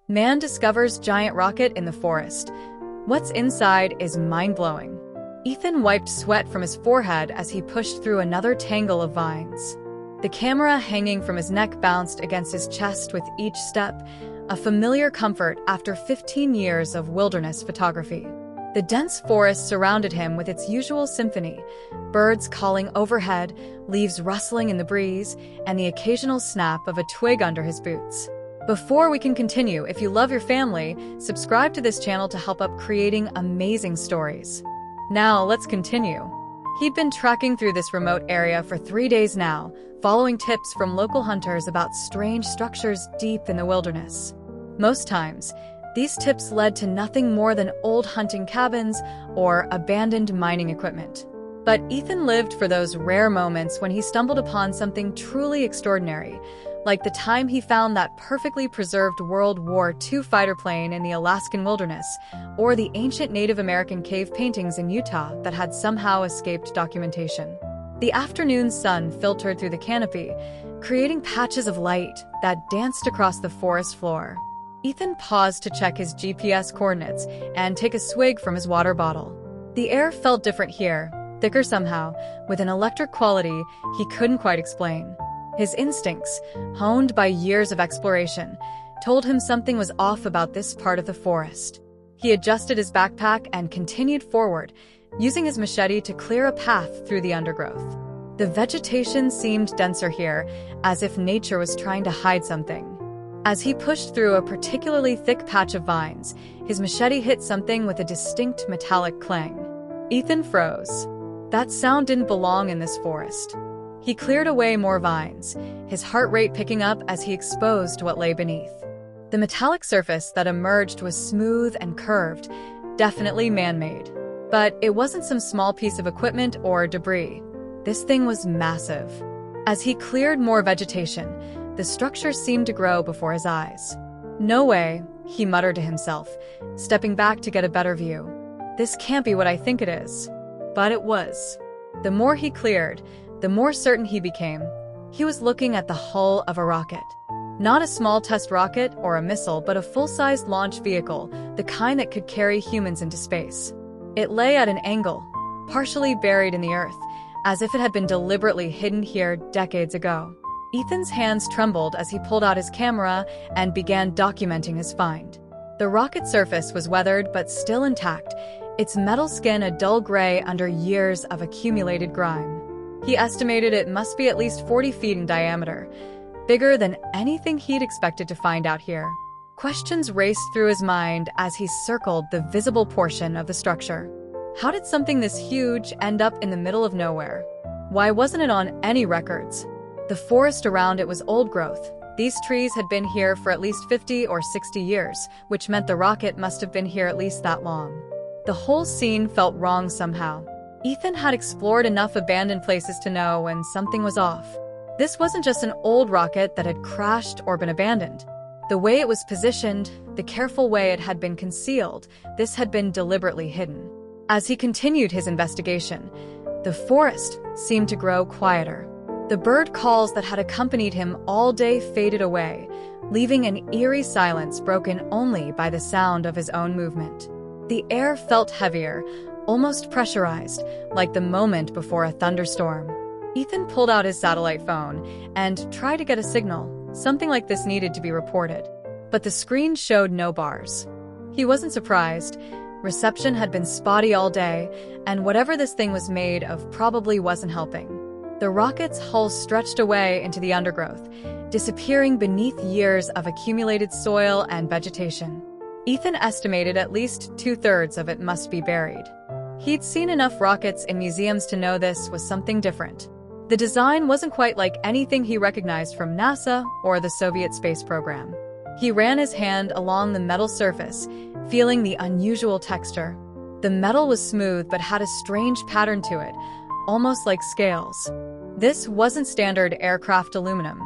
Man discovers giant rocket in the forest. What's inside is mind-blowing. Ethan wiped sweat from his forehead as he pushed through another tangle of vines. The camera hanging from his neck bounced against his chest with each step, a familiar comfort after 15 years of wilderness photography. The dense forest surrounded him with its usual symphony, birds calling overhead, leaves rustling in the breeze, and the occasional snap of a twig under his boots. Before we can continue, if you love your family, subscribe to this channel to help up creating amazing stories. Now, let's continue. He'd been trekking through this remote area for 3 days now, following tips from local hunters about strange structures deep in the wilderness. Most times, these tips led to nothing more than old hunting cabins or abandoned mining equipment. But Ethan lived for those rare moments when he stumbled upon something truly extraordinary, like the time he found that perfectly preserved World War II fighter plane in the Alaskan wilderness, or the ancient Native American cave paintings in Utah that had somehow escaped documentation. The afternoon sun filtered through the canopy, creating patches of light that danced across the forest floor. Ethan paused to check his GPS coordinates and take a swig from his water bottle. The air felt different here, thicker somehow, with an electric quality he couldn't quite explain. His instincts, honed by years of exploration, told him something was off about this part of the forest. He adjusted his backpack and continued forward, using his machete to clear a path through the undergrowth. The vegetation seemed denser here, as if nature was trying to hide something. As he pushed through a particularly thick patch of vines, his machete hit something with a distinct metallic clang. Ethan froze. That sound didn't belong in this forest. He cleared away more vines, his heart rate picking up as he exposed what lay beneath. The metallic surface that emerged was smooth and curved, definitely man-made. But it wasn't some small piece of equipment or debris. This thing was massive. As he cleared more vegetation, the structure seemed to grow before his eyes. "No way," he muttered to himself, stepping back to get a better view. "This can't be what I think it is." But it was. The more he cleared, the more certain he became. He was looking at the hull of a rocket. Not a small test rocket or a missile, but a full-sized launch vehicle, the kind that could carry humans into space. It lay at an angle, partially buried in the earth, as if it had been deliberately hidden here decades ago. Ethan's hands trembled as he pulled out his camera and began documenting his find. The rocket surface was weathered but still intact, its metal skin a dull gray under years of accumulated grime. He estimated it must be at least 40 feet in diameter, bigger than anything he'd expected to find out here. Questions raced through his mind as he circled the visible portion of the structure. How did something this huge end up in the middle of nowhere? Why wasn't it on any records? The forest around it was old growth. These trees had been here for at least 50 or 60 years, which meant the rocket must have been here at least that long. The whole scene felt wrong somehow. Ethan had explored enough abandoned places to know when something was off. This wasn't just an old rocket that had crashed or been abandoned. The way it was positioned, the careful way it had been concealed, this had been deliberately hidden. As he continued his investigation, the forest seemed to grow quieter. The bird calls that had accompanied him all day faded away, leaving an eerie silence broken only by the sound of his own movement. The air felt heavier, almost pressurized, like the moment before a thunderstorm. Ethan pulled out his satellite phone and tried to get a signal. Something like this needed to be reported. But the screen showed no bars. He wasn't surprised. Reception had been spotty all day, and whatever this thing was made of probably wasn't helping. The rocket's hull stretched away into the undergrowth, disappearing beneath years of accumulated soil and vegetation. Ethan estimated at least 2/3 of it must be buried. He'd seen enough rockets in museums to know this was something different. The design wasn't quite like anything he recognized from NASA or the Soviet space program. He ran his hand along the metal surface, feeling the unusual texture. The metal was smooth but had a strange pattern to it, almost like scales. This wasn't standard aircraft aluminum.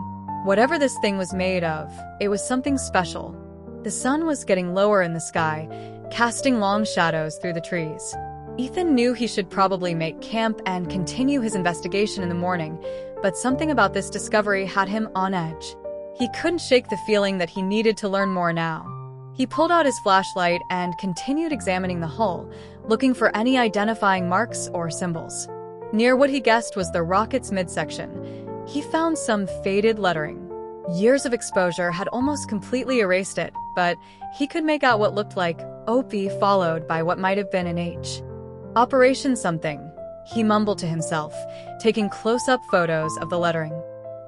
Whatever this thing was made of, it was something special. The sun was getting lower in the sky, casting long shadows through the trees. Ethan knew he should probably make camp and continue his investigation in the morning, but something about this discovery had him on edge. He couldn't shake the feeling that he needed to learn more now. He pulled out his flashlight and continued examining the hull, looking for any identifying marks or symbols. Near what he guessed was the rocket's midsection, he found some faded lettering. Years of exposure had almost completely erased it, but he could make out what looked like OP followed by what might have been an H. Operation something, he mumbled to himself, taking close-up photos of the lettering.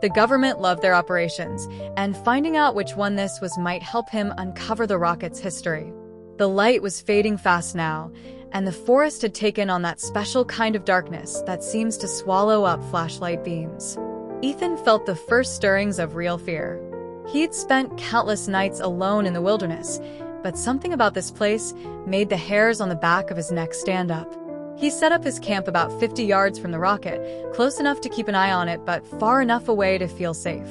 The government loved their operations, and finding out which one this was might help him uncover the rocket's history. The light was fading fast now, and the forest had taken on that special kind of darkness that seems to swallow up flashlight beams. Ethan felt the first stirrings of real fear. He'd spent countless nights alone in the wilderness, but something about this place made the hairs on the back of his neck stand up. He set up his camp about 50 yards from the rocket, close enough to keep an eye on it but far enough away to feel safe.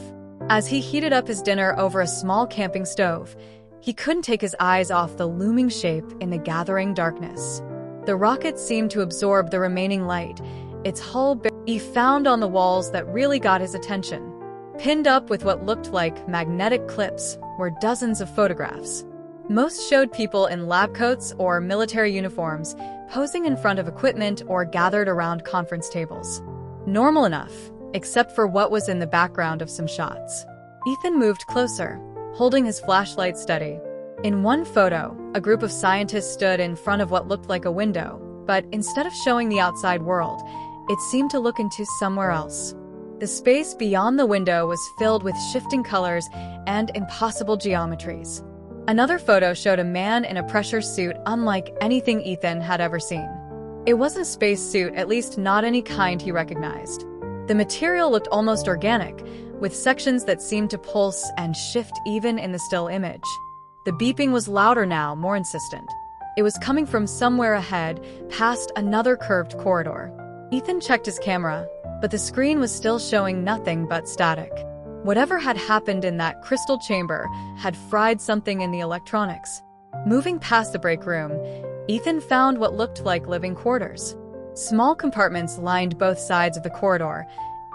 As he heated up his dinner over a small camping stove, he couldn't take his eyes off the looming shape in the gathering darkness. The rocket seemed to absorb the remaining light, its hull he found on the walls that really got his attention. Pinned up with what looked like magnetic clips were dozens of photographs. Most showed people in lab coats or military uniforms, posing in front of equipment or gathered around conference tables. Normal enough, except for what was in the background of some shots. Ethan moved closer, holding his flashlight steady. In one photo, a group of scientists stood in front of what looked like a window, but instead of showing the outside world, it seemed to look into somewhere else. The space beyond the window was filled with shifting colors and impossible geometries. Another photo showed a man in a pressure suit unlike anything Ethan had ever seen. It wasn't a space suit, at least not any kind he recognized. The material looked almost organic, with sections that seemed to pulse and shift even in the still image. The beeping was louder now, more insistent. It was coming from somewhere ahead, past another curved corridor. Ethan checked his camera, but the screen was still showing nothing but static. Whatever had happened in that crystal chamber had fried something in the electronics. Moving past the break room, Ethan found what looked like living quarters. Small compartments lined both sides of the corridor,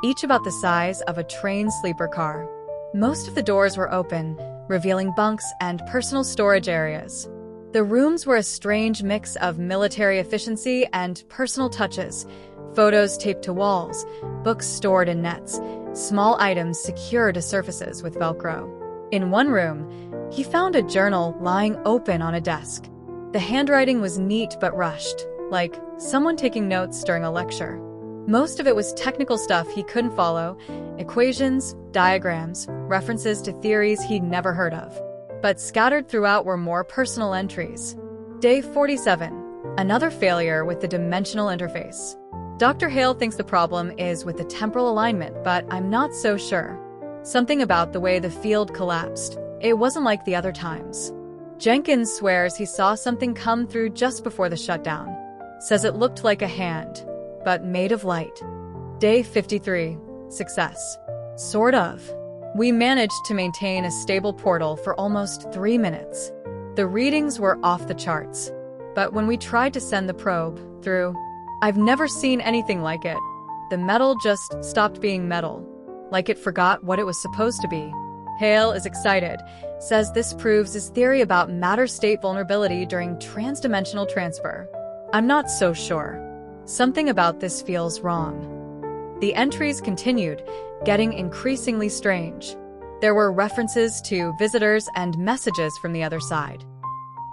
each about the size of a train sleeper car. Most of the doors were open, revealing bunks and personal storage areas. The rooms were a strange mix of military efficiency and personal touches. Photos taped to walls, books stored in nets, small items secured to surfaces with Velcro. In one room, he found a journal lying open on a desk. The handwriting was neat but rushed, like someone taking notes during a lecture. Most of it was technical stuff he couldn't follow, equations, diagrams, references to theories he'd never heard of. But scattered throughout were more personal entries. Day 47, another failure with the dimensional interface. Dr. Hale thinks the problem is with the temporal alignment, but I'm not so sure. Something about the way the field collapsed. It wasn't like the other times. Jenkins swears he saw something come through just before the shutdown. Says it looked like a hand, but made of light. Day 53. Success. Sort of. We managed to maintain a stable portal for almost 3 minutes. The readings were off the charts. But when we tried to send the probe through, I've never seen anything like it. The metal just stopped being metal, like it forgot what it was supposed to be. Hale is excited, says this proves his theory about matter-state vulnerability during transdimensional transfer. I'm not so sure. Something about this feels wrong. The entries continued, getting increasingly strange. There were references to visitors and messages from the other side.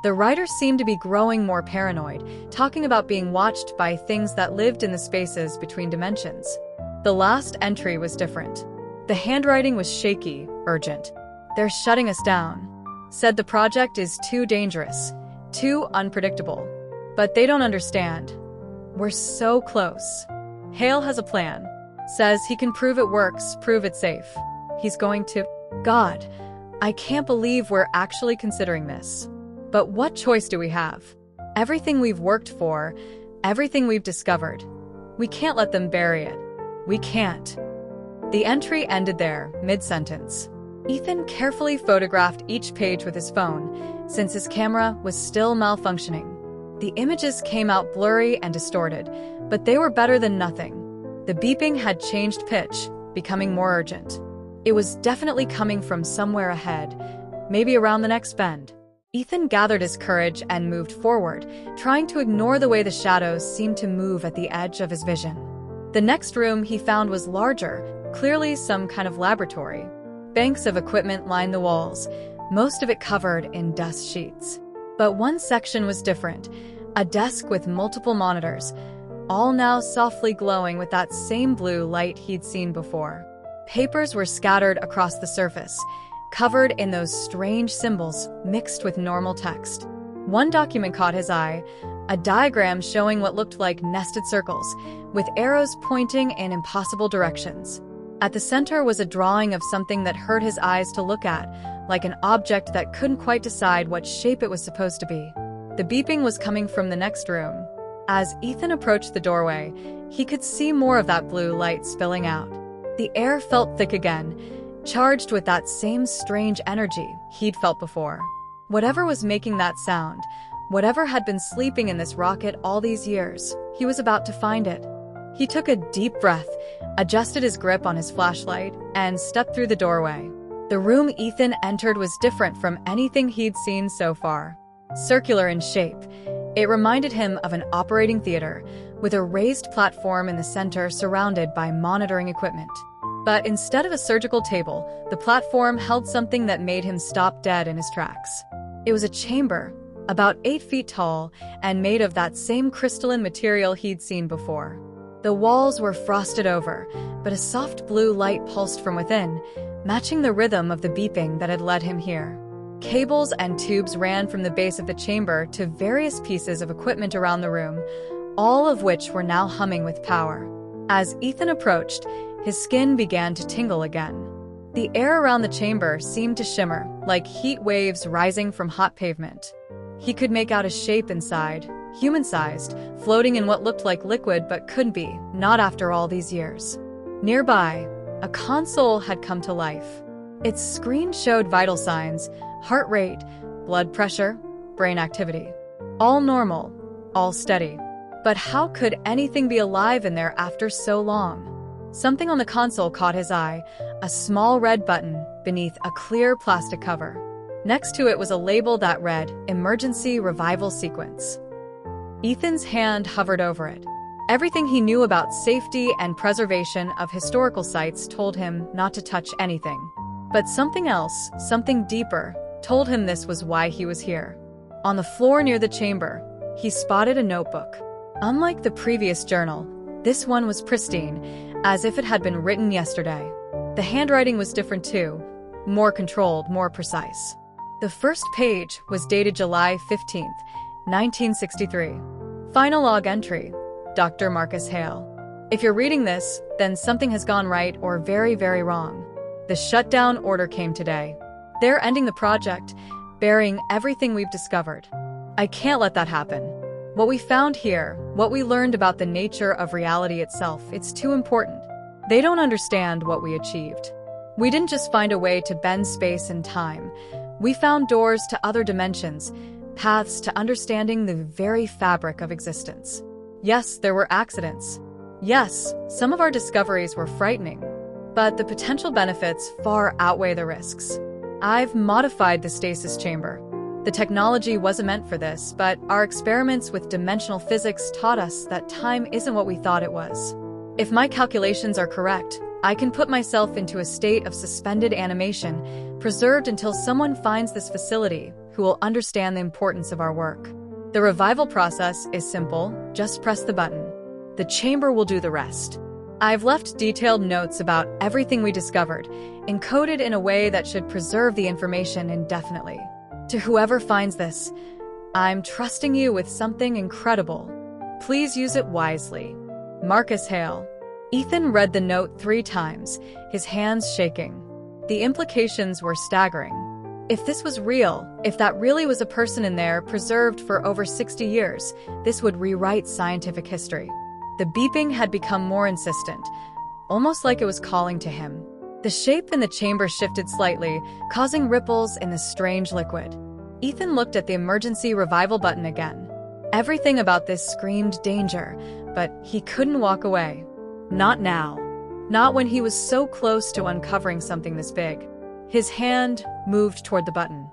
The writer seemed to be growing more paranoid, talking about being watched by things that lived in the spaces between dimensions. The last entry was different. The handwriting was shaky, urgent. They're shutting us down. Said the project is too dangerous, too unpredictable. But they don't understand. We're so close. Hale has a plan. Says he can prove it works, prove it's safe. He's going to... God, I can't believe we're actually considering this. But what choice do we have? Everything we've worked for, everything we've discovered. We can't let them bury it. We can't. The entry ended there, mid-sentence. Ethan carefully photographed each page with his phone, since his camera was still malfunctioning. The images came out blurry and distorted, but they were better than nothing. The beeping had changed pitch, becoming more urgent. It was definitely coming from somewhere ahead, maybe around the next bend. Ethan gathered his courage and moved forward, trying to ignore the way the shadows seemed to move at the edge of his vision. The next room he found was larger, clearly some kind of laboratory. Banks of equipment lined the walls, most of it covered in dust sheets. But one section was different, a desk with multiple monitors, all now softly glowing with that same blue light he'd seen before. Papers were scattered across the surface, covered in those strange symbols mixed with normal text. One document caught his eye, a diagram showing what looked like nested circles, with arrows pointing in impossible directions. At the center was a drawing of something that hurt his eyes to look at, like an object that couldn't quite decide what shape it was supposed to be. The beeping was coming from the next room. As Ethan approached the doorway, he could see more of that blue light spilling out. The air felt thick again, charged with that same strange energy he'd felt before. Whatever was making that sound, whatever had been sleeping in this rocket all these years, he was about to find it. He took a deep breath, adjusted his grip on his flashlight, and stepped through the doorway. The room Ethan entered was different from anything he'd seen so far. Circular in shape, it reminded him of an operating theater, with a raised platform in the center surrounded by monitoring equipment. But instead of a surgical table, the platform held something that made him stop dead in his tracks. It was a chamber, about 8 feet tall, and made of that same crystalline material he'd seen before. The walls were frosted over, but a soft blue light pulsed from within, matching the rhythm of the beeping that had led him here. Cables and tubes ran from the base of the chamber to various pieces of equipment around the room, all of which were now humming with power. As Ethan approached, his skin began to tingle again. The air around the chamber seemed to shimmer, like heat waves rising from hot pavement. He could make out a shape inside, human-sized, floating in what looked like liquid but couldn't be, not after all these years. Nearby, a console had come to life. Its screen showed vital signs, heart rate, blood pressure, brain activity. All normal, all steady. But how could anything be alive in there after so long? Something on the console caught his eye, a small red button beneath a clear plastic cover. Next to it was a label that read, Emergency Revival Sequence. Ethan's hand hovered over it. Everything he knew about safety and preservation of historical sites told him not to touch anything. But something else, something deeper, told him this was why he was here. On the floor near the chamber, he spotted a notebook. Unlike the previous journal, this one was pristine, as if it had been written yesterday. The handwriting was different too, more controlled, more precise. The first page was dated July 15th, 1963. Final log entry, Dr. Marcus Hale. If you're reading this, then something has gone right or very, very wrong. The shutdown order came today. They're ending the project, burying everything we've discovered. I can't let that happen. What we found here, what we learned about the nature of reality itself, it's too important. They don't understand what we achieved. We didn't just find a way to bend space and time. We found doors to other dimensions, paths to understanding the very fabric of existence. Yes, there were accidents. Yes, some of our discoveries were frightening. But the potential benefits far outweigh the risks. I've modified the stasis chamber. The technology wasn't meant for this, but our experiments with dimensional physics taught us that time isn't what we thought it was. If my calculations are correct, I can put myself into a state of suspended animation, preserved until someone finds this facility who will understand the importance of our work. The revival process is simple, just press the button. The chamber will do the rest. I've left detailed notes about everything we discovered, encoded in a way that should preserve the information indefinitely. To whoever finds this, I'm trusting you with something incredible. Please use it wisely. Marcus Hale. Ethan read the note 3 times, his hands shaking. The implications were staggering. If this was real, if that really was a person in there preserved for over 60 years, this would rewrite scientific history. The beeping had become more insistent, almost like it was calling to him. The shape in the chamber shifted slightly, causing ripples in the strange liquid. Ethan looked at the emergency revival button again. Everything about this screamed danger, but he couldn't walk away. Not now. Not when he was so close to uncovering something this big. His hand moved toward the button.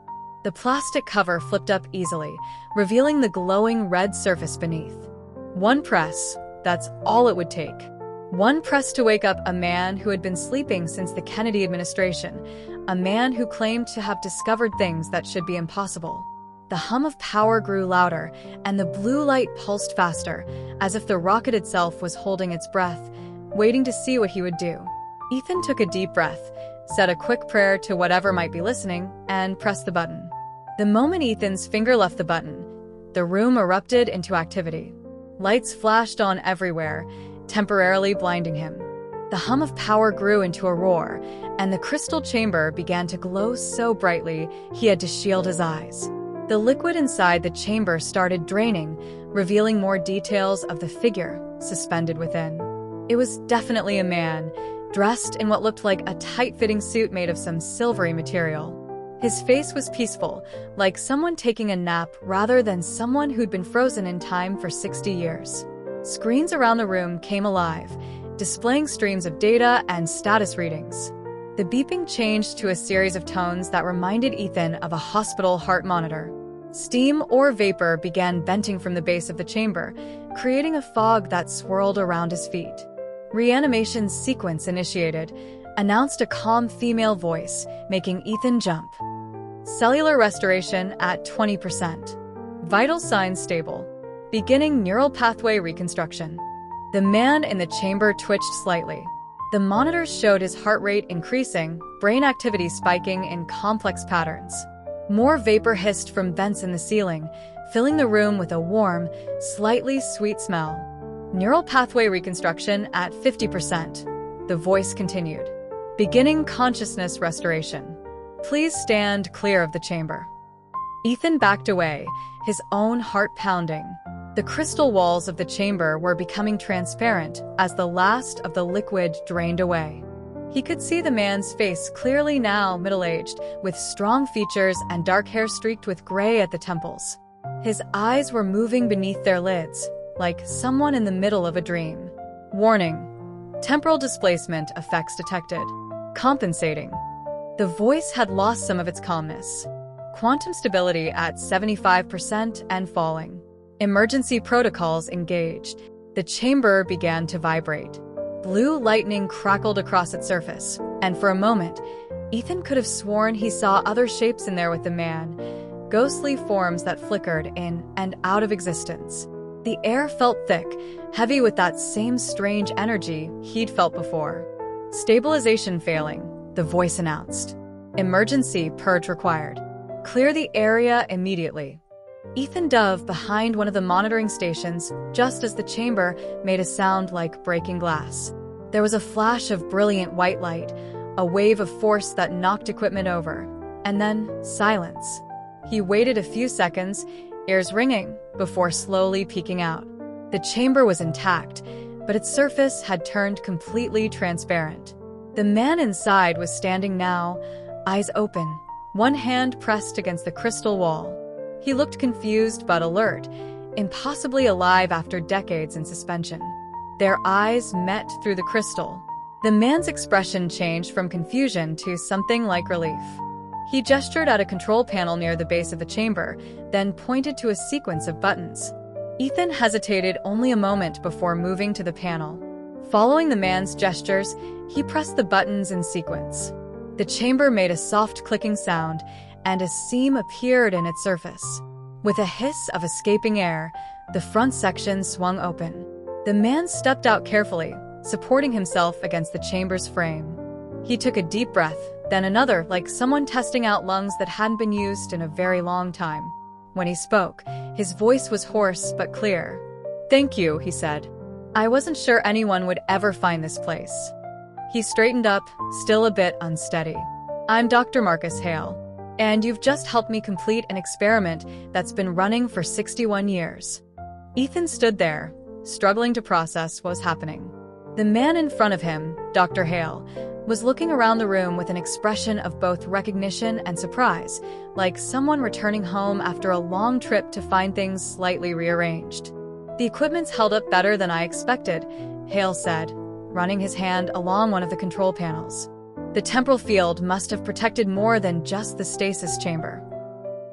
The plastic cover flipped up easily, revealing the glowing red surface beneath. One press, that's all it would take. One press to wake up a man who had been sleeping since the Kennedy administration, a man who claimed to have discovered things that should be impossible. The hum of power grew louder, and the blue light pulsed faster, as if the rocket itself was holding its breath, waiting to see what he would do. Ethan took a deep breath, said a quick prayer to whatever might be listening, and pressed the button. The moment Ethan's finger left the button, the room erupted into activity. Lights flashed on everywhere, temporarily blinding him. The hum of power grew into a roar, and the crystal chamber began to glow so brightly he had to shield his eyes. The liquid inside the chamber started draining, revealing more details of the figure suspended within. It was definitely a man, dressed in what looked like a tight-fitting suit made of some silvery material. His face was peaceful, like someone taking a nap rather than someone who'd been frozen in time for 60 years. Screens around the room came alive, displaying streams of data and status readings. The beeping changed to a series of tones that reminded Ethan of a hospital heart monitor. Steam or vapor began venting from the base of the chamber, creating a fog that swirled around his feet. Reanimation sequence initiated, announced a calm female voice, making Ethan jump. Cellular restoration at 20%. Vital signs stable. Beginning neural pathway reconstruction. The man in the chamber twitched slightly. The monitors showed his heart rate increasing, brain activity spiking in complex patterns. More vapor hissed from vents in the ceiling, filling the room with a warm, slightly sweet smell. Neural pathway reconstruction at 50%. The voice continued. Beginning consciousness restoration. Please stand clear of the chamber. Ethan backed away, his own heart pounding. The crystal walls of the chamber were becoming transparent as the last of the liquid drained away. He could see the man's face clearly now, middle-aged, with strong features and dark hair streaked with gray at the temples. His eyes were moving beneath their lids, like someone in the middle of a dream. Warning: temporal displacement effects detected. Compensating. The voice had lost some of its calmness. Quantum stability at 75% and falling. Emergency protocols engaged. The chamber began to vibrate. Blue lightning crackled across its surface, and for a moment, Ethan could have sworn he saw other shapes in there with the man, ghostly forms that flickered in and out of existence. The air felt thick, heavy with that same strange energy he'd felt before. Stabilization failing, the voice announced. Emergency purge required. Clear the area immediately. Ethan dove behind one of the monitoring stations just as the chamber made a sound like breaking glass. There was a flash of brilliant white light, a wave of force that knocked equipment over, and then silence. He waited a few seconds, ears ringing, before slowly peeking out. The chamber was intact, but its surface had turned completely transparent. The man inside was standing now, eyes open, one hand pressed against the crystal wall. He looked confused but alert, impossibly alive after decades in suspension. Their eyes met through the crystal. The man's expression changed from confusion to something like relief. He gestured at a control panel near the base of the chamber, then pointed to a sequence of buttons. Ethan hesitated only a moment before moving to the panel. Following the man's gestures, he pressed the buttons in sequence. The chamber made a soft clicking sound, and a seam appeared in its surface. With a hiss of escaping air, the front section swung open. The man stepped out carefully, supporting himself against the chamber's frame. He took a deep breath, then another, like someone testing out lungs that hadn't been used in a very long time. When he spoke, his voice was hoarse but clear. "Thank you," he said. "I wasn't sure anyone would ever find this place." He straightened up, still a bit unsteady. "I'm Dr. Marcus Hale, and you've just helped me complete an experiment that's been running for 61 years. Ethan stood there, struggling to process what was happening. The man in front of him, Dr. Hale, was looking around the room with an expression of both recognition and surprise, like someone returning home after a long trip to find things slightly rearranged. "The equipment's held up better than I expected," Hale said, running his hand along one of the control panels. "The temporal field must have protected more than just the stasis chamber."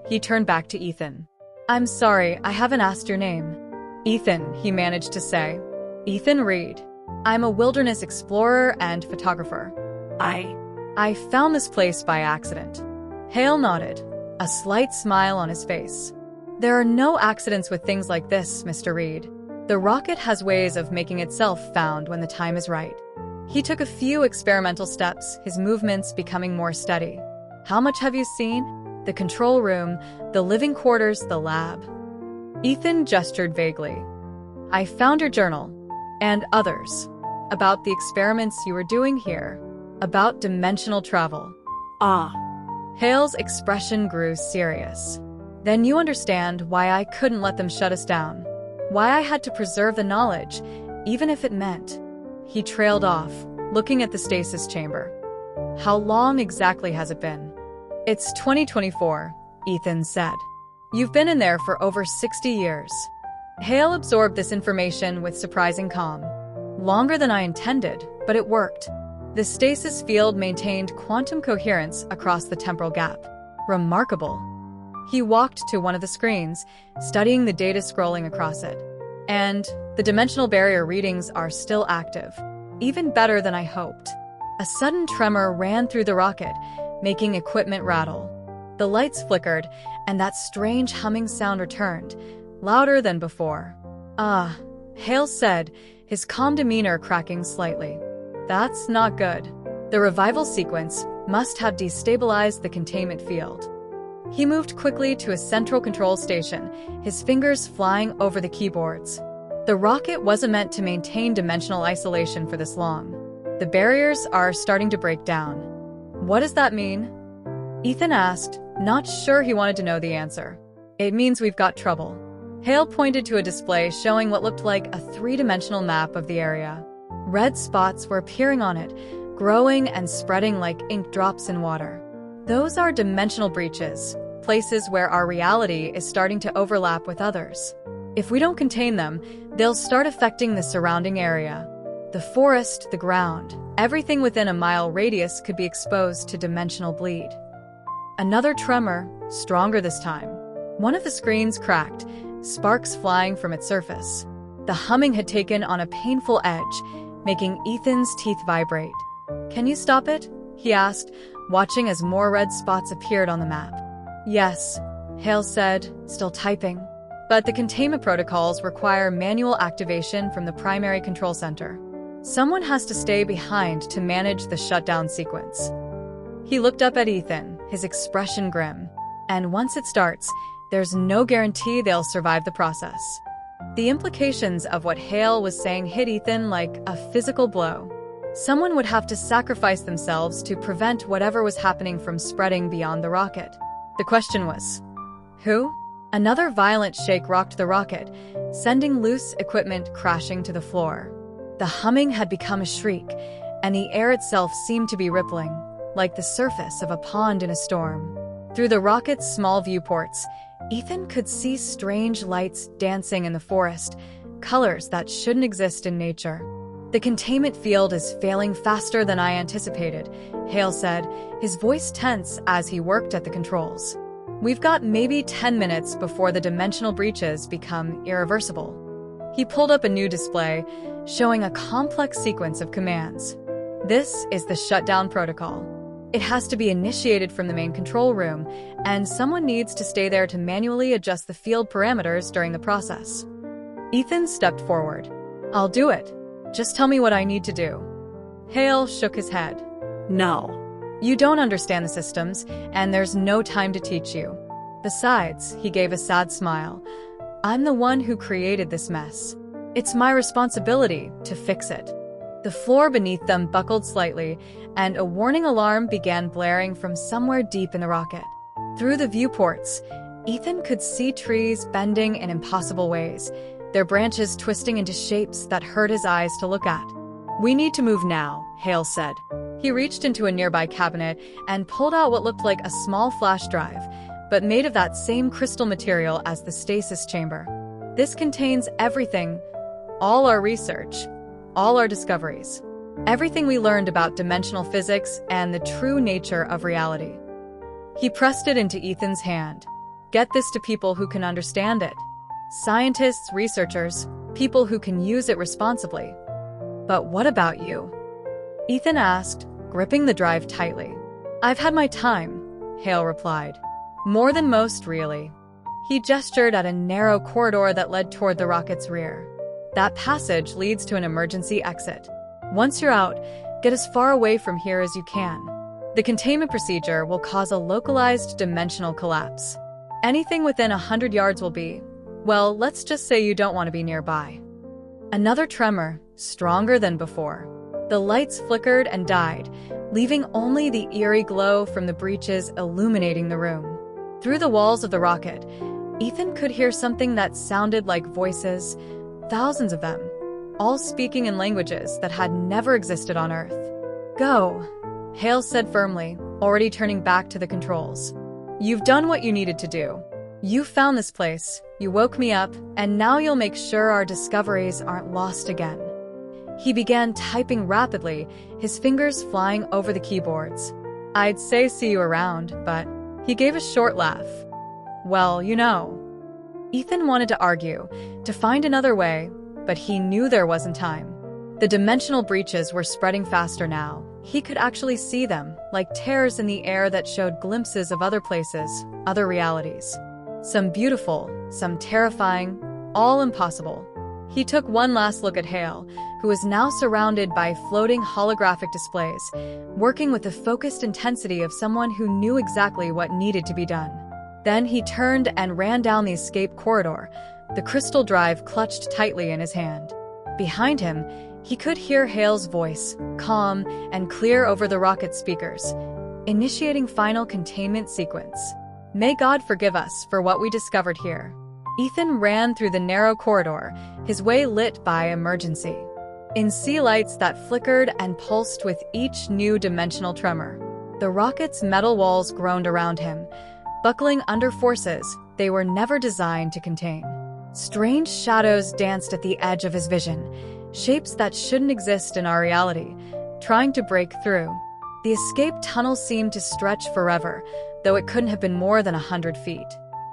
He turned back to Ethan. I'm sorry, I haven't asked your name. Ethan, he managed to say. Ethan Reed. I'm a wilderness explorer and photographer. I found this place by accident. Hale nodded, a slight smile on his face. There are no accidents with things like this, Mr. Reed. The rocket has ways of making itself found when the time is right. He took a few experimental steps, his movements becoming more steady. How much have you seen? The control room, the living quarters, the lab. Ethan gestured vaguely. I found your journal, and others, about the experiments you were doing here, about dimensional travel. Hale's expression grew serious. Then you understand why I couldn't let them shut us down. Why I had to preserve the knowledge, even if it meant. He trailed off, looking at the stasis chamber. How long exactly has it been? It's 2024, Ethan said. You've been in there for over 60 years. Hale absorbed this information with surprising calm. Longer than I intended, but it worked. The stasis field maintained quantum coherence across the temporal gap. Remarkable. He walked to one of the screens, studying the data scrolling across it. And the dimensional barrier readings are still active. Even better than I hoped. A sudden tremor ran through the rocket, making equipment rattle. The lights flickered, and that strange humming sound returned, louder than before. Hale said, his calm demeanor cracking slightly. That's not good. The revival sequence must have destabilized the containment field. He moved quickly to a central control station, his fingers flying over the keyboards. The rocket wasn't meant to maintain dimensional isolation for this long. The barriers are starting to break down. What does that mean? Ethan asked, not sure he wanted to know the answer. It means we've got trouble. Hale pointed to a display showing what looked like a three-dimensional map of the area. Red spots were appearing on it, growing and spreading like ink drops in water. Those are dimensional breaches, places where our reality is starting to overlap with others. If we don't contain them, they'll start affecting the surrounding area. The forest, the ground, everything within a mile radius could be exposed to dimensional bleed. Another tremor, stronger this time. One of the screens cracked, sparks flying from its surface. The humming had taken on a painful edge, making Ethan's teeth vibrate. Can you stop it? He asked, watching as more red spots appeared on the map. Yes, Hale said, still typing. But the containment protocols require manual activation from the primary control center. Someone has to stay behind to manage the shutdown sequence. He looked up at Ethan, his expression grim. And once it starts, there's no guarantee they'll survive the process. The implications of what Hale was saying hit Ethan like a physical blow. Someone would have to sacrifice themselves to prevent whatever was happening from spreading beyond the rocket. The question was, who? Another violent shake rocked the rocket, sending loose equipment crashing to the floor. The humming had become a shriek, and the air itself seemed to be rippling, like the surface of a pond in a storm. Through the rocket's small viewports, Ethan could see strange lights dancing in the forest, colors that shouldn't exist in nature. The containment field is failing faster than I anticipated, Hale said, his voice tense as he worked at the controls. We've got maybe 10 minutes before the dimensional breaches become irreversible. He pulled up a new display, showing a complex sequence of commands. This is the shutdown protocol. It has to be initiated from the main control room, and someone needs to stay there to manually adjust the field parameters during the process. Ethan stepped forward. I'll do it. Just tell me what I need to do. Hale shook his head. No. You don't understand the systems, and there's no time to teach you. Besides, he gave a sad smile, I'm the one who created this mess. It's my responsibility to fix it. The floor beneath them buckled slightly, and a warning alarm began blaring from somewhere deep in the rocket. Through the viewports, Ethan could see trees bending in impossible ways, their branches twisting into shapes that hurt his eyes to look at. We need to move now, Hale said. He reached into a nearby cabinet and pulled out what looked like a small flash drive, but made of that same crystal material as the stasis chamber. This contains everything, all our research, all our discoveries, everything we learned about dimensional physics and the true nature of reality. He pressed it into Ethan's hand. Get this to people who can understand it. Scientists, researchers, people who can use it responsibly. But what about you? Ethan asked, gripping the drive tightly. I've had my time, Hale replied. More than most, really. He gestured at a narrow corridor that led toward the rocket's rear. That passage leads to an emergency exit. Once you're out, get as far away from here as you can. The containment procedure will cause a localized dimensional collapse. Anything within 100 yards will be, well, let's just say you don't want to be nearby. Another tremor, stronger than before. The lights flickered and died, leaving only the eerie glow from the breaches illuminating the room. Through the walls of the rocket, Ethan could hear something that sounded like voices, thousands of them, all speaking in languages that had never existed on Earth. Go, Hale said firmly, already turning back to the controls. You've done what you needed to do. You found this place, you woke me up, and now you'll make sure our discoveries aren't lost again. He began typing rapidly, his fingers flying over the keyboards. I'd say see you around, but he gave a short laugh. Well, you know. Ethan wanted to argue, to find another way, but he knew there wasn't time. The dimensional breaches were spreading faster now. He could actually see them, like tears in the air that showed glimpses of other places, other realities. Some beautiful, some terrifying, all impossible. He took one last look at Hale, who was now surrounded by floating holographic displays, working with the focused intensity of someone who knew exactly what needed to be done. Then he turned and ran down the escape corridor, the crystal drive clutched tightly in his hand. Behind him, he could hear Hale's voice, calm and clear over the rocket speakers, initiating final containment sequence. May God forgive us for what we discovered here. Ethan ran through the narrow corridor, his way lit by emergency. In sea lights that flickered and pulsed with each new dimensional tremor. The rocket's metal walls groaned around him, buckling under forces they were never designed to contain. Strange shadows danced at the edge of his vision, shapes that shouldn't exist in our reality, trying to break through. The escape tunnel seemed to stretch forever, though it couldn't have been more than 100 feet.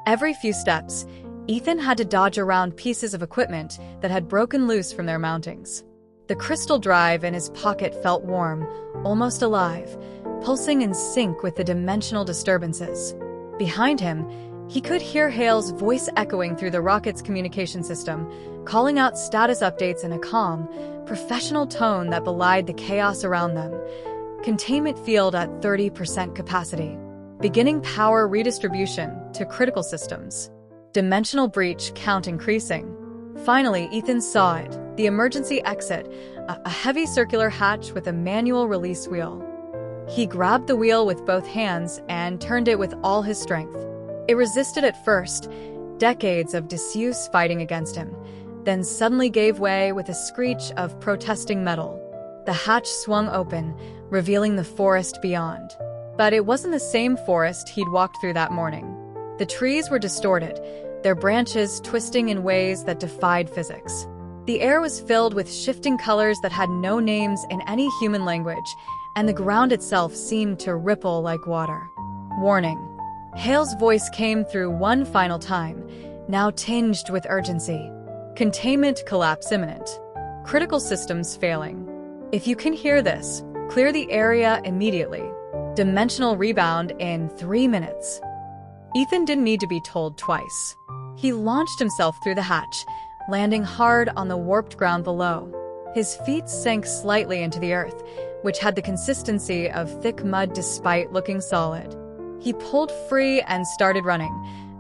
Every few steps, Ethan had to dodge around pieces of equipment that had broken loose from their mountings. The crystal drive in his pocket felt warm, almost alive, pulsing in sync with the dimensional disturbances. Behind him, he could hear Hale's voice echoing through the rocket's communication system, calling out status updates in a calm, professional tone that belied the chaos around them. Containment field at 30% capacity. Beginning power redistribution to critical systems. Dimensional breach count increasing. Finally, Ethan saw it, the emergency exit, a heavy circular hatch with a manual release wheel. He grabbed the wheel with both hands and turned it with all his strength. It resisted at first, decades of disuse fighting against him, then suddenly gave way with a screech of protesting metal. The hatch swung open, revealing the forest beyond. But it wasn't the same forest he'd walked through that morning. The trees were distorted, their branches twisting in ways that defied physics. The air was filled with shifting colors that had no names in any human language, and the ground itself seemed to ripple like water. Warning. Hale's voice came through one final time, now tinged with urgency. Containment collapse imminent. Critical systems failing. If you can hear this, clear the area immediately. Dimensional rebound in 3 minutes. Ethan didn't need to be told twice. He launched himself through the hatch, landing hard on the warped ground below. His feet sank slightly into the earth, which had the consistency of thick mud despite looking solid. He pulled free and started running,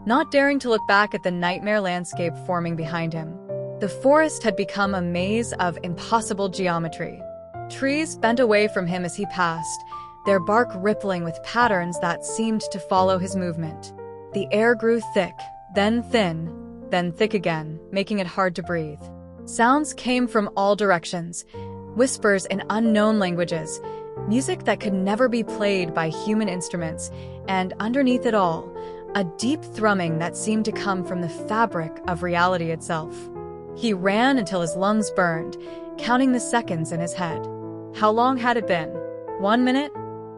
not daring to look back at the nightmare landscape forming behind him. The forest had become a maze of impossible geometry. Trees bent away from him as he passed, their bark rippling with patterns that seemed to follow his movement. The air grew thick, then thin, then thick again, making it hard to breathe. Sounds came from all directions, whispers in unknown languages, music that could never be played by human instruments, and underneath it all, a deep thrumming that seemed to come from the fabric of reality itself. He ran until his lungs burned, counting the seconds in his head. How long had it been? 1 minute?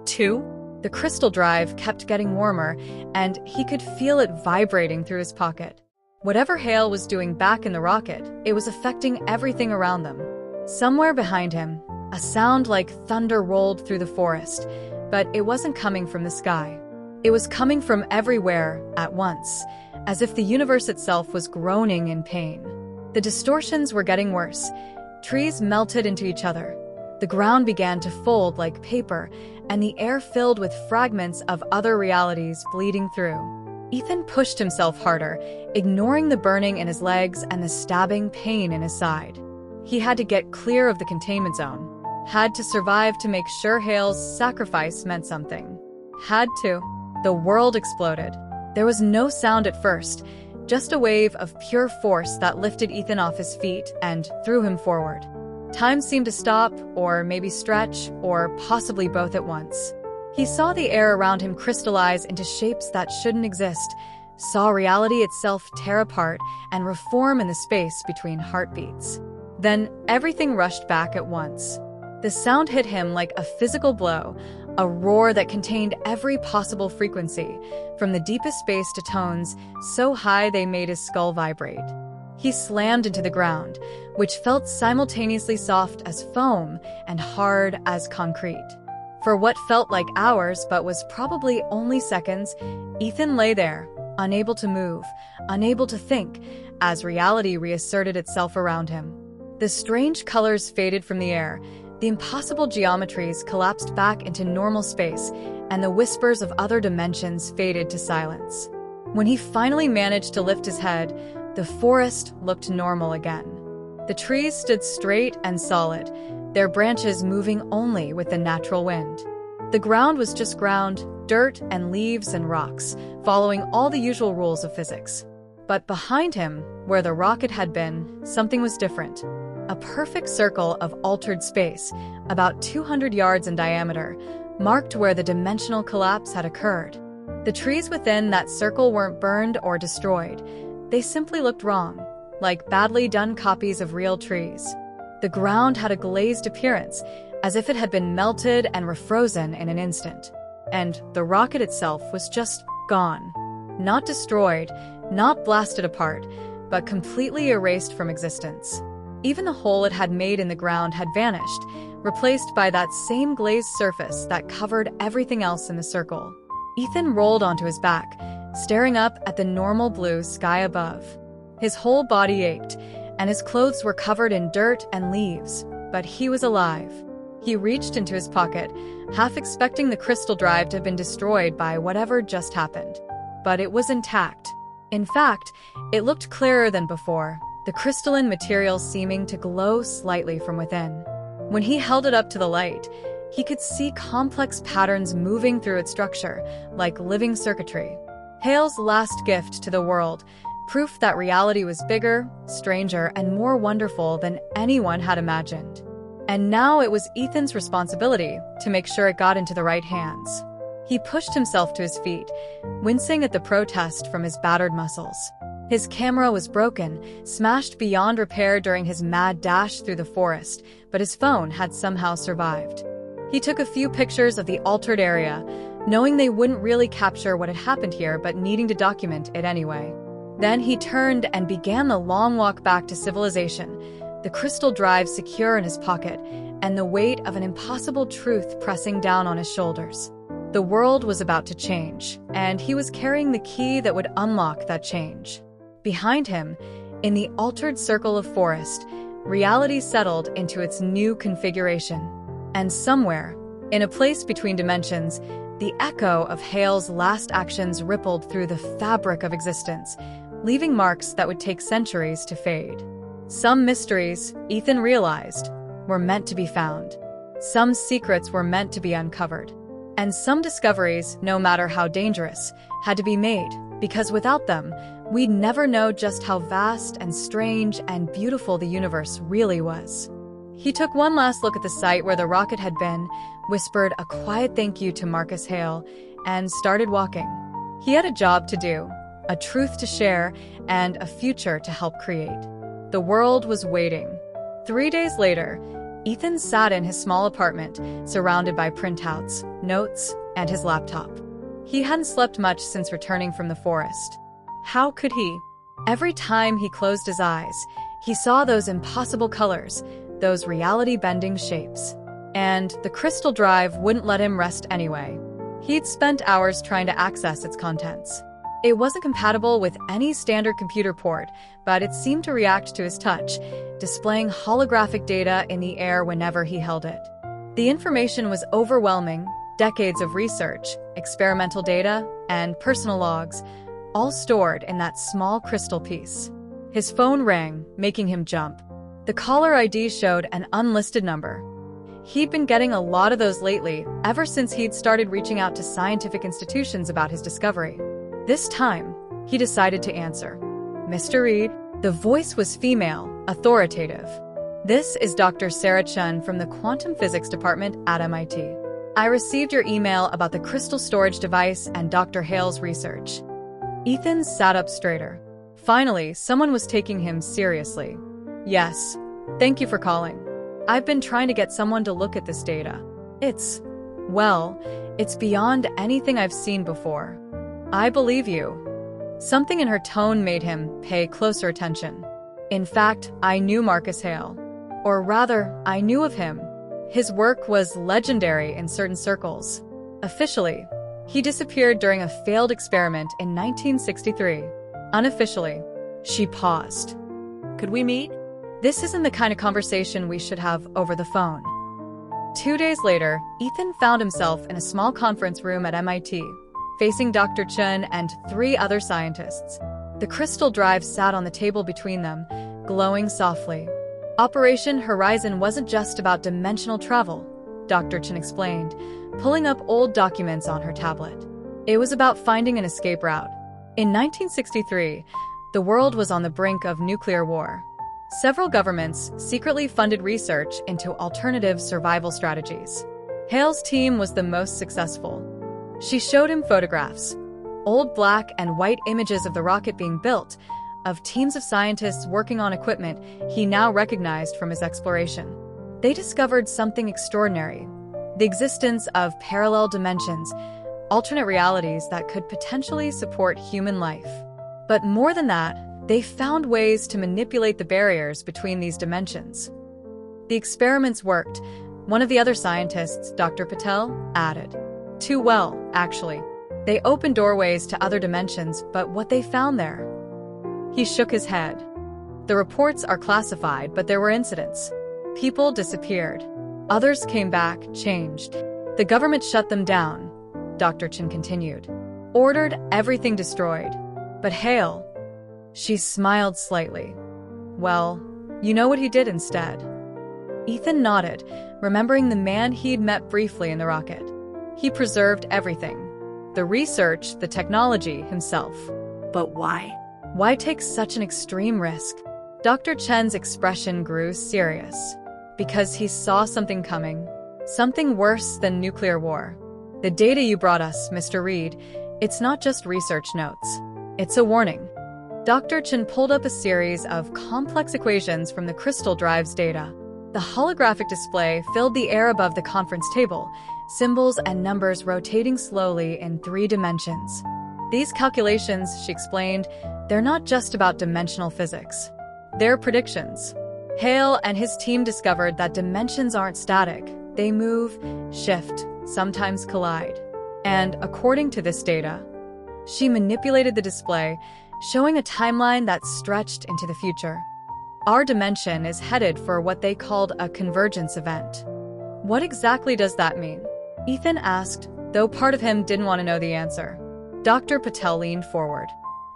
2? The crystal drive kept getting warmer, and he could feel it vibrating through his pocket. Whatever Hale was doing back in the rocket, it was affecting everything around them. Somewhere behind him, a sound like thunder rolled through the forest, but it wasn't coming from the sky. It was coming from everywhere at once, as if the universe itself was groaning in pain. The distortions were getting worse. Trees melted into each other. The ground began to fold like paper, and the air filled with fragments of other realities bleeding through. Ethan pushed himself harder, ignoring the burning in his legs and the stabbing pain in his side. He had to get clear of the containment zone. Had to survive to make sure Hale's sacrifice meant something. Had to. The world exploded. There was no sound at first, just a wave of pure force that lifted Ethan off his feet and threw him forward. Time seemed to stop, or maybe stretch, or possibly both at once. He saw the air around him crystallize into shapes that shouldn't exist, saw reality itself tear apart and reform in the space between heartbeats. Then everything rushed back at once. The sound hit him like a physical blow, a roar that contained every possible frequency, from the deepest bass to tones so high they made his skull vibrate. He slammed into the ground, which felt simultaneously soft as foam and hard as concrete. For what felt like hours but was probably only seconds, Ethan lay there, unable to move, unable to think, as reality reasserted itself around him. The strange colors faded from the air, the impossible geometries collapsed back into normal space, and the whispers of other dimensions faded to silence. When he finally managed to lift his head, the forest looked normal again. The trees stood straight and solid, their branches moving only with the natural wind. The ground was just ground, dirt and leaves and rocks, following all the usual rules of physics. But behind him, where the rocket had been, something was different. A perfect circle of altered space, about 200 yards in diameter, marked where the dimensional collapse had occurred. The trees within that circle weren't burned or destroyed. They simply looked wrong, like badly done copies of real trees. The ground had a glazed appearance, as if it had been melted and refrozen in an instant. And the rocket itself was just gone. Not destroyed, not blasted apart, but completely erased from existence. Even the hole it had made in the ground had vanished, replaced by that same glazed surface that covered everything else in the circle. Ethan rolled onto his back, staring up at the normal blue sky above. His whole body ached, and his clothes were covered in dirt and leaves, but he was alive. He reached into his pocket, half expecting the crystal drive to have been destroyed by whatever just happened. But it was intact. In fact, it looked clearer than before, the crystalline material seeming to glow slightly from within. When he held it up to the light, he could see complex patterns moving through its structure, like living circuitry. Hale's last gift to the world, proof that reality was bigger, stranger, and more wonderful than anyone had imagined. And now it was Ethan's responsibility to make sure it got into the right hands. He pushed himself to his feet, wincing at the protest from his battered muscles. His camera was broken, smashed beyond repair during his mad dash through the forest, but his phone had somehow survived. He took a few pictures of the altered area, knowing they wouldn't really capture what had happened here but needing to document it anyway. Then he turned and began the long walk back to civilization, the crystal drive secure in his pocket, and the weight of an impossible truth pressing down on his shoulders. The world was about to change, and he was carrying the key that would unlock that change. Behind him, in the altered circle of forest, reality settled into its new configuration. And somewhere, in a place between dimensions, the echo of Hale's last actions rippled through the fabric of existence, leaving marks that would take centuries to fade. Some mysteries, Ethan realized, were meant to be found. Some secrets were meant to be uncovered. And some discoveries, no matter how dangerous, had to be made, because without them, we'd never know just how vast and strange and beautiful the universe really was. He took one last look at the site where the rocket had been, whispered a quiet thank you to Marcus Hale, and started walking. He had a job to do, a truth to share, and a future to help create. The world was waiting. 3 days later, Ethan sat in his small apartment, surrounded by printouts, notes, and his laptop. He hadn't slept much since returning from the forest. How could he? Every time he closed his eyes, he saw those impossible colors, those reality-bending shapes. And the crystal drive wouldn't let him rest anyway. He'd spent hours trying to access its contents. It wasn't compatible with any standard computer port, but it seemed to react to his touch, displaying holographic data in the air whenever he held it. The information was overwhelming: decades of research, experimental data, and personal logs, all stored in that small crystal piece. His phone rang, making him jump. The caller ID showed an unlisted number. He'd been getting a lot of those lately, ever since he'd started reaching out to scientific institutions about his discovery. This time, he decided to answer. "Mr. Reed?" The voice was female, authoritative. "This is Dr. Sarah Chen from the Quantum Physics Department at MIT. I received your email about the crystal storage device and Dr. Hale's research." Ethan sat up straighter. Finally, someone was taking him seriously. "Yes. Thank you for calling. I've been trying to get someone to look at this data. It's beyond anything I've seen before." "I believe you." Something in her tone made him pay closer attention. "In fact, I knew Marcus Hale. Or rather, I knew of him. His work was legendary in certain circles. Officially, he disappeared during a failed experiment in 1963. Unofficially." She paused. "Could we meet?" This isn't the kind of conversation we should have over the phone. 2 days later, Ethan found himself in a small conference room at MIT, facing Dr. Chen and 3 other scientists. The crystal drive sat on the table between them, glowing softly. Operation Horizon wasn't just about dimensional travel, Dr. Chen explained, pulling up old documents on her tablet. It was about finding an escape route. In 1963, the world was on the brink of nuclear war. Several governments secretly funded research into alternative survival strategies. Hale's team was the most successful. She showed him photographs, old black and white images of the rocket being built, of teams of scientists working on equipment he now recognized from his exploration. They discovered something extraordinary: the existence of parallel dimensions, alternate realities that could potentially support human life. But more than that, they found ways to manipulate the barriers between these dimensions. The experiments worked, one of the other scientists, Dr. Patel, added. Too well, actually. They opened doorways to other dimensions, but what they found there? He shook his head. The reports are classified, but there were incidents. People disappeared. Others came back, changed. The government shut them down, Dr. Chen continued. Ordered everything destroyed. But Hale... She smiled slightly. Well, you know what he did instead. Ethan nodded, remembering the man he'd met briefly in the rocket. He preserved everything. The research, the technology, himself. But why? Why take such an extreme risk? Dr. Chen's expression grew serious. Because he saw something coming. Something worse than nuclear war. The data you brought us, Mr. Reed, it's not just research notes. It's a warning. Dr. Chen pulled up a series of complex equations from the crystal drive's data. The holographic display filled the air above the conference table, symbols and numbers rotating slowly in 3 dimensions. These calculations, she explained, they're not just about dimensional physics. They're predictions. Hale and his team discovered that dimensions aren't static. They move, shift, sometimes collide. And according to this data, she manipulated the display, showing a timeline that stretched into the future. Our dimension is headed for what they called a convergence event. What exactly does that mean? Ethan asked, though part of him didn't want to know the answer. Dr. Patel leaned forward.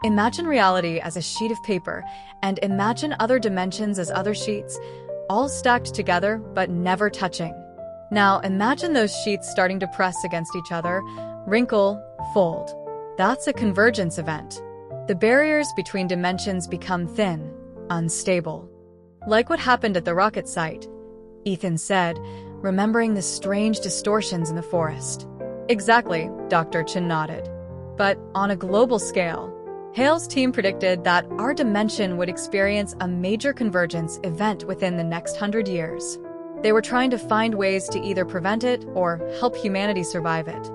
Imagine reality as a sheet of paper, and imagine other dimensions as other sheets, all stacked together but never touching. Now imagine those sheets starting to press against each other, wrinkle, fold. That's a convergence event. The barriers between dimensions become thin, unstable. Like what happened at the rocket site, Ethan said, remembering the strange distortions in the forest. Exactly, Dr. Chen nodded. But on a global scale, Hale's team predicted that our dimension would experience a major convergence event within the next 100 years. They were trying to find ways to either prevent it or help humanity survive it.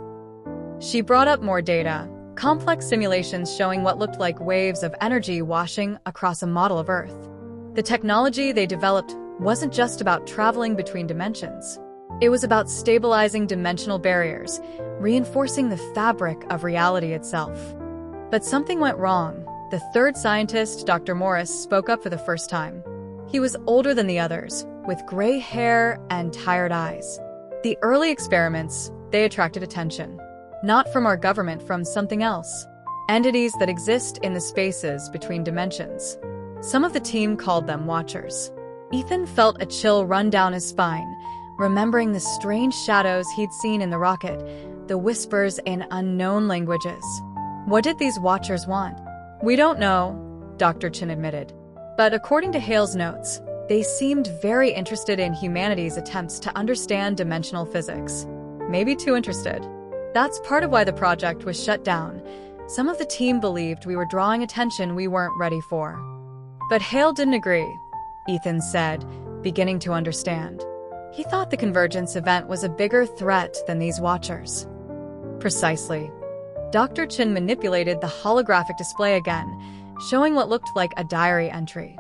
She brought up more data, complex simulations showing what looked like waves of energy washing across a model of Earth. The technology they developed wasn't just about traveling between dimensions. It was about stabilizing dimensional barriers, reinforcing the fabric of reality itself. But something went wrong. The third scientist, Dr. Morris, spoke up for the first time. He was older than the others, with gray hair and tired eyes. The early experiments, they attracted attention. Not from our government, from something else. Entities that exist in the spaces between dimensions. Some of the team called them Watchers. Ethan felt a chill run down his spine, remembering the strange shadows he'd seen in the rocket, the whispers in unknown languages. What did these Watchers want? We don't know, Dr. Chin admitted. But according to Hale's notes, they seemed very interested in humanity's attempts to understand dimensional physics. Maybe too interested. That's part of why the project was shut down. Some of the team believed we were drawing attention we weren't ready for. But Hale didn't agree, Ethan said, beginning to understand. He thought the Convergence event was a bigger threat than these Watchers. Precisely. Dr. Chin manipulated the holographic display again, showing what looked like a diary entry.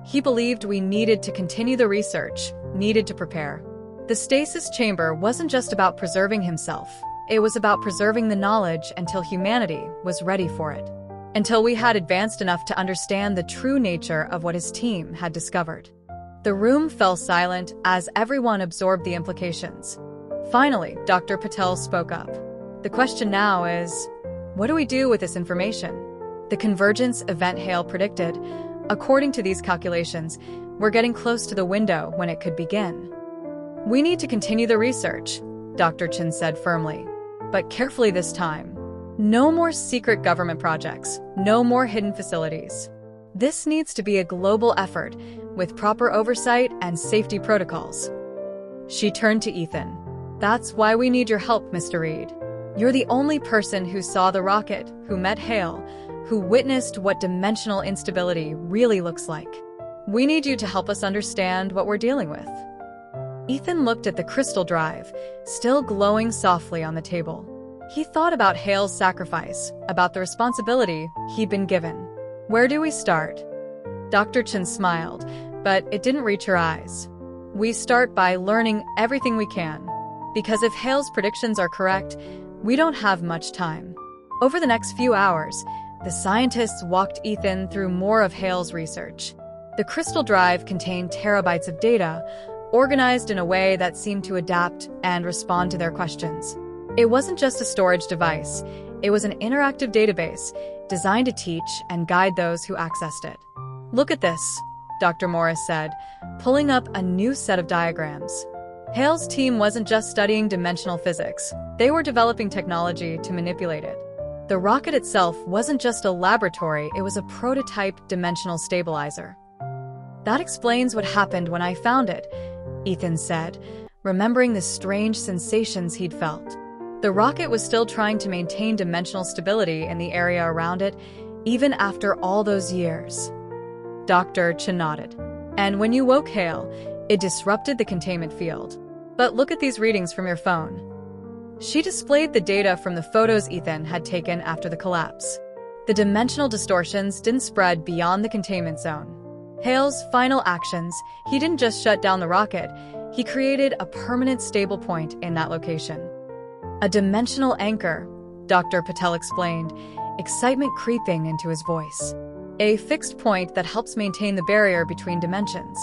He believed we needed to continue the research, needed to prepare. The stasis chamber wasn't just about preserving himself. It was about preserving the knowledge until humanity was ready for it. Until we had advanced enough to understand the true nature of what his team had discovered. The room fell silent as everyone absorbed the implications. Finally, Dr. Patel spoke up. The question now is, what do we do with this information? The Convergence event Hale predicted. According to these calculations, we're getting close to the window when it could begin. We need to continue the research, Dr. Chin said firmly. But carefully this time. No more secret government projects, no more hidden facilities. This needs to be a global effort, with proper oversight and safety protocols. She turned to Ethan. That's why we need your help, Mr. Reed. You're the only person who saw the rocket, who met Hale, who witnessed what dimensional instability really looks like. We need you to help us understand what we're dealing with. Ethan looked at the crystal drive, still glowing softly on the table. He thought about Hale's sacrifice, about the responsibility he'd been given. Where do we start? Dr. Chin smiled, but it didn't reach her eyes. We start by learning everything we can. Because if Hale's predictions are correct, we don't have much time. Over the next few hours, the scientists walked Ethan through more of Hale's research. The crystal drive contained terabytes of data, organized in a way that seemed to adapt and respond to their questions. It wasn't just a storage device, it was an interactive database designed to teach and guide those who accessed it. Look at this, Dr. Morris said, pulling up a new set of diagrams. Hale's team wasn't just studying dimensional physics, they were developing technology to manipulate it. The rocket itself wasn't just a laboratory, it was a prototype dimensional stabilizer. That explains what happened when I found it, Ethan said, remembering the strange sensations he'd felt. The rocket was still trying to maintain dimensional stability in the area around it, even after all those years. Dr. Chin nodded. And when you woke Hale, it disrupted the containment field. But look at these readings from your phone. She displayed the data from the photos Ethan had taken after the collapse. The dimensional distortions didn't spread beyond the containment zone. Hale's final actions, he didn't just shut down the rocket, he created a permanent stable point in that location. A dimensional anchor, Dr. Patel explained, excitement creeping into his voice. A fixed point that helps maintain the barrier between dimensions.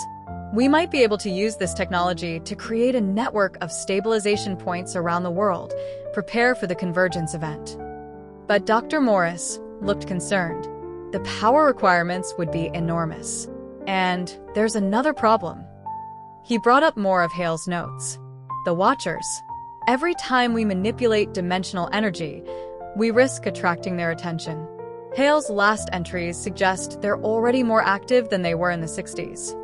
We might be able to use this technology to create a network of stabilization points around the world, prepare for the Convergence event. But Dr. Morris looked concerned. The power requirements would be enormous. And there's another problem. He brought up more of Hale's notes. The Watchers. Every time we manipulate dimensional energy, we risk attracting their attention. Hale's last entries suggest they're already more active than they were in the 60s.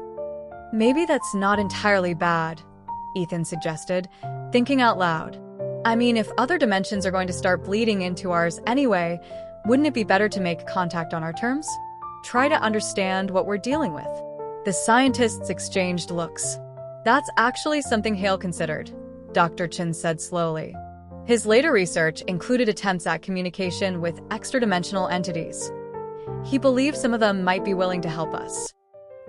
Maybe that's not entirely bad, Ethan suggested, thinking out loud. I mean, if other dimensions are going to start bleeding into ours anyway, wouldn't it be better to make contact on our terms? Try to understand what we're dealing with. The scientists exchanged looks. That's actually something Hale considered, Dr. Chin said slowly. His later research included attempts at communication with extra-dimensional entities. He believed some of them might be willing to help us.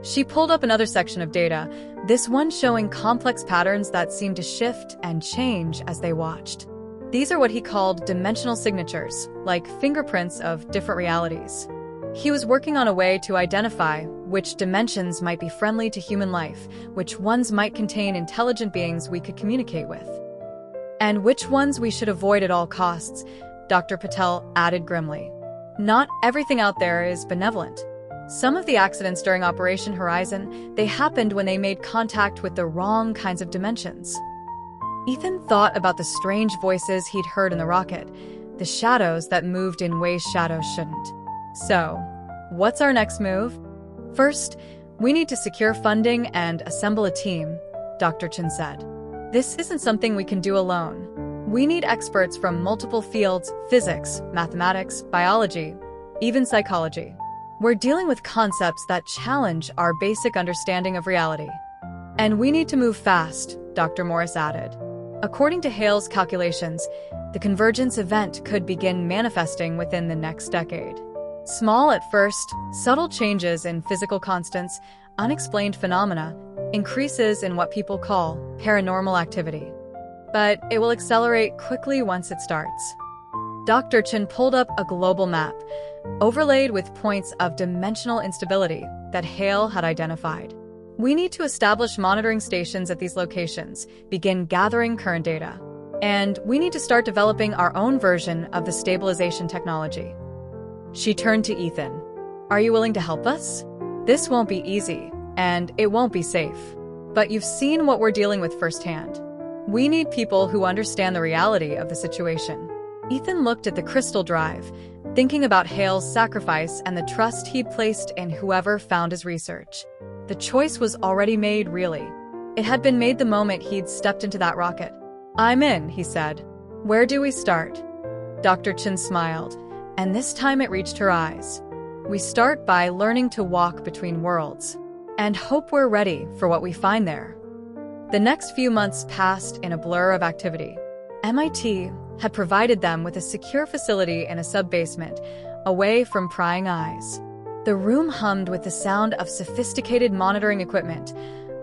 She pulled up another section of data, this one showing complex patterns that seemed to shift and change as they watched. These are what he called dimensional signatures, like fingerprints of different realities. He was working on a way to identify which dimensions might be friendly to human life, which ones might contain intelligent beings we could communicate with, and which ones we should avoid at all costs, Dr. Patel added grimly. Not everything out there is benevolent. Some of the accidents during Operation Horizon, they happened when they made contact with the wrong kinds of dimensions. Ethan thought about the strange voices he'd heard in the rocket, the shadows that moved in ways shadows shouldn't. So, what's our next move? First, we need to secure funding and assemble a team, Dr. Chin said. This isn't something we can do alone. We need experts from multiple fields: physics, mathematics, biology, even psychology. We're dealing with concepts that challenge our basic understanding of reality. And we need to move fast, Dr. Morris added. According to Hale's calculations, the convergence event could begin manifesting within the next decade. Small at first, subtle changes in physical constants, unexplained phenomena, increases in what people call paranormal activity. But it will accelerate quickly once it starts. Dr. Chin pulled up a global map, overlaid with points of dimensional instability that Hale had identified. We need to establish monitoring stations at these locations, begin gathering current data, and we need to start developing our own version of the stabilization technology. She turned to Ethan. Are you willing to help us? This won't be easy, and it won't be safe. But you've seen what we're dealing with firsthand. We need people who understand the reality of the situation. Ethan looked at the crystal drive, thinking about Hale's sacrifice and the trust he'd placed in whoever found his research. The choice was already made, really. It had been made the moment he'd stepped into that rocket. I'm in, he said. Where do we start? Dr. Chin smiled, and this time it reached her eyes. We start by learning to walk between worlds, and hope we're ready for what we find there. The next few months passed in a blur of activity. MIT had provided them with a secure facility in a sub-basement, away from prying eyes. The room hummed with the sound of sophisticated monitoring equipment,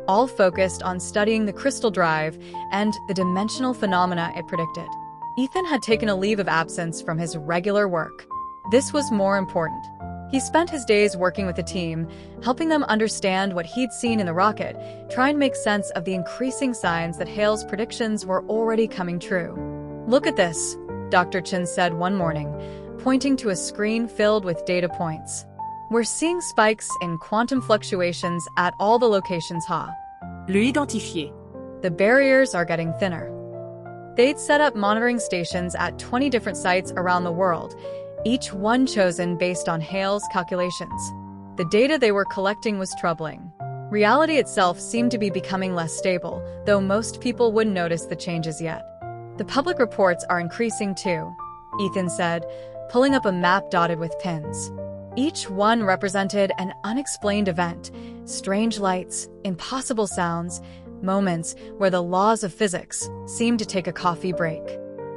all focused on studying the crystal drive and the dimensional phenomena it predicted. Ethan had taken a leave of absence from his regular work. This was more important. He spent his days working with the team, helping them understand what he'd seen in the rocket, trying to make sense of the increasing signs that Hale's predictions were already coming true. Look at this, Dr. Chin said one morning, pointing to a screen filled with data points. We're seeing spikes in quantum fluctuations at all the locations, Le identifier. The barriers are getting thinner. They'd set up monitoring stations at 20 different sites around the world, each one chosen based on Hale's calculations. The data they were collecting was troubling. Reality itself seemed to be becoming less stable, though most people wouldn't notice the changes yet. The public reports are increasing too, Ethan said, pulling up a map dotted with pins. Each one represented an unexplained event, strange lights, impossible sounds, moments where the laws of physics seemed to take a coffee break.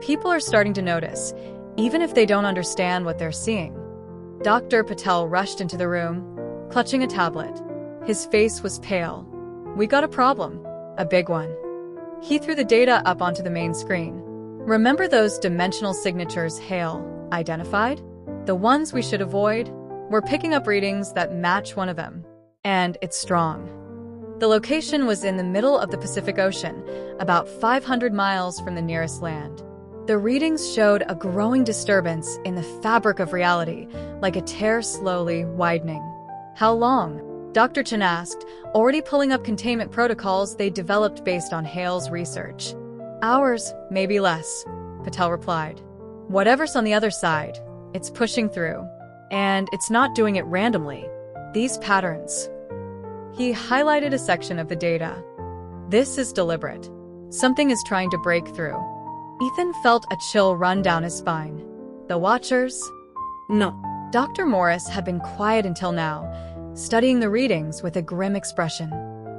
People are starting to notice, even if they don't understand what they're seeing. Dr. Patel rushed into the room, clutching a tablet. His face was pale. We got a problem, a big one. He threw the data up onto the main screen. Remember those dimensional signatures Hale identified? The ones we should avoid? We're picking up readings that match one of them. And it's strong. The location was in the middle of the Pacific Ocean, about 500 miles from the nearest land. The readings showed a growing disturbance in the fabric of reality, like a tear slowly widening. How long? Dr. Chin asked, already pulling up containment protocols they developed based on Hale's research. Hours, maybe less, Patel replied. Whatever's on the other side, it's pushing through. And it's not doing it randomly. These patterns. He highlighted a section of the data. This is deliberate. Something is trying to break through. Ethan felt a chill run down his spine. The Watchers? No. Dr. Morris had been quiet until now, studying the readings with a grim expression.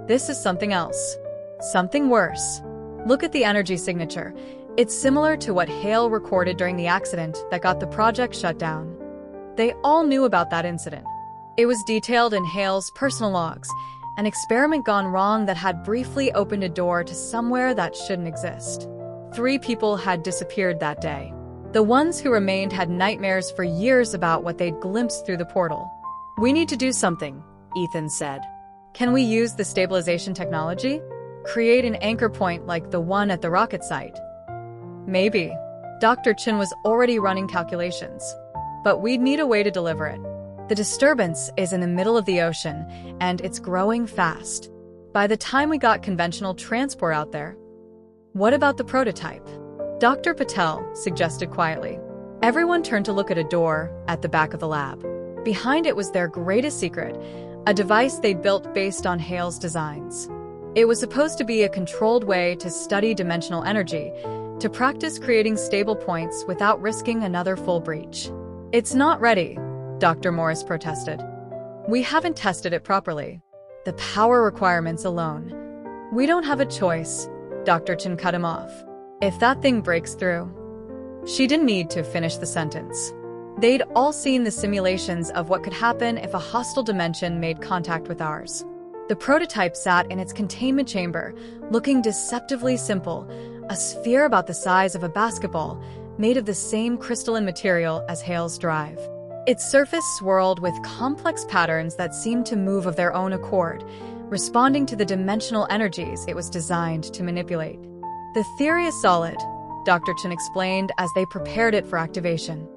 This is something else. Something worse. Look at the energy signature. It's similar to what Hale recorded during the accident that got the project shut down. They all knew about that incident. It was detailed in Hale's personal logs, an experiment gone wrong that had briefly opened a door to somewhere that shouldn't exist. 3 people had disappeared that day. The ones who remained had nightmares for years about what they'd glimpsed through the portal. We need to do something, Ethan said. Can we use the stabilization technology? Create an anchor point like the one at the rocket site? Maybe. Dr. Chen was already running calculations. But we'd need a way to deliver it. The disturbance is in the middle of the ocean, and it's growing fast. By the time we got conventional transport out there. What about the prototype? Dr. Patel suggested quietly. Everyone turned to look at a door at the back of the lab. Behind it was their greatest secret, a device they'd built based on Hale's designs. It was supposed to be a controlled way to study dimensional energy, to practice creating stable points without risking another full breach. It's not ready, Dr. Morris protested. We haven't tested it properly. The power requirements alone. We don't have a choice, Dr. Chen cut him off. If that thing breaks through. She didn't need to finish the sentence. They'd all seen the simulations of what could happen if a hostile dimension made contact with ours. The prototype sat in its containment chamber, looking deceptively simple, a sphere about the size of a basketball, made of the same crystalline material as Hale's drive. Its surface swirled with complex patterns that seemed to move of their own accord, responding to the dimensional energies it was designed to manipulate. The theory is solid, Dr. Chen explained as they prepared it for activation.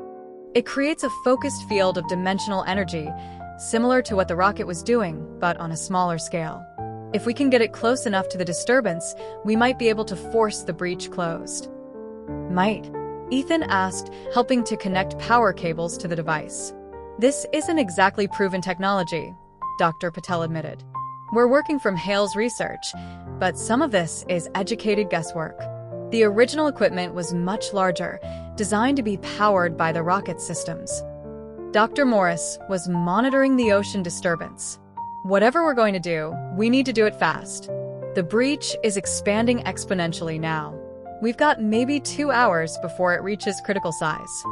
It creates a focused field of dimensional energy, similar to what the rocket was doing, but on a smaller scale. If we can get it close enough to the disturbance, we might be able to force the breach closed. Might? Ethan asked, helping to connect power cables to the device. This isn't exactly proven technology, Dr. Patel admitted. We're working from Hale's research, but some of this is educated guesswork. The original equipment was much larger, designed to be powered by the rocket systems. Dr. Morris was monitoring the ocean disturbance. Whatever we're going to do, we need to do it fast. The breach is expanding exponentially now. We've got maybe 2 hours before it reaches critical size.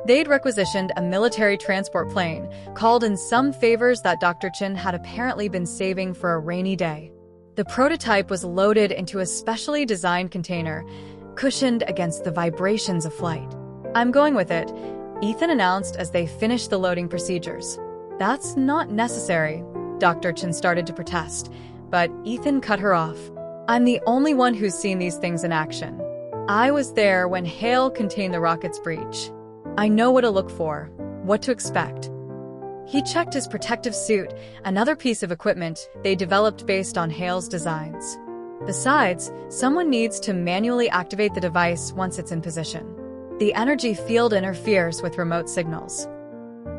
They'd requisitioned a military transport plane, called in some favors that Dr. Chen had apparently been saving for a rainy day. The prototype was loaded into a specially designed container, cushioned against the vibrations of flight. I'm going with it, Ethan announced as they finished the loading procedures. That's not necessary, Dr. Chen started to protest, but Ethan cut her off. I'm the only one who's seen these things in action. I was there when Hale contained the rocket's breach. I know what to look for, what to expect. He checked his protective suit, another piece of equipment they developed based on Hale's designs. Besides, someone needs to manually activate the device once it's in position. The energy field interferes with remote signals.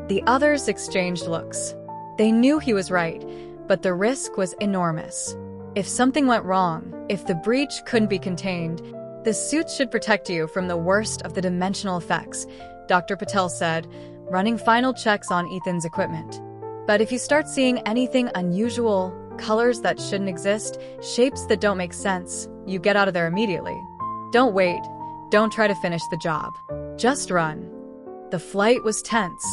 The others exchanged looks. They knew he was right, but the risk was enormous. If something went wrong, if the breach couldn't be contained, the suits should protect you from the worst of the dimensional effects, Dr. Patel said, running final checks on Ethan's equipment. But if you start seeing anything unusual, colors that shouldn't exist, shapes that don't make sense, you get out of there immediately. Don't wait. Don't try to finish the job. Just run. The flight was tense.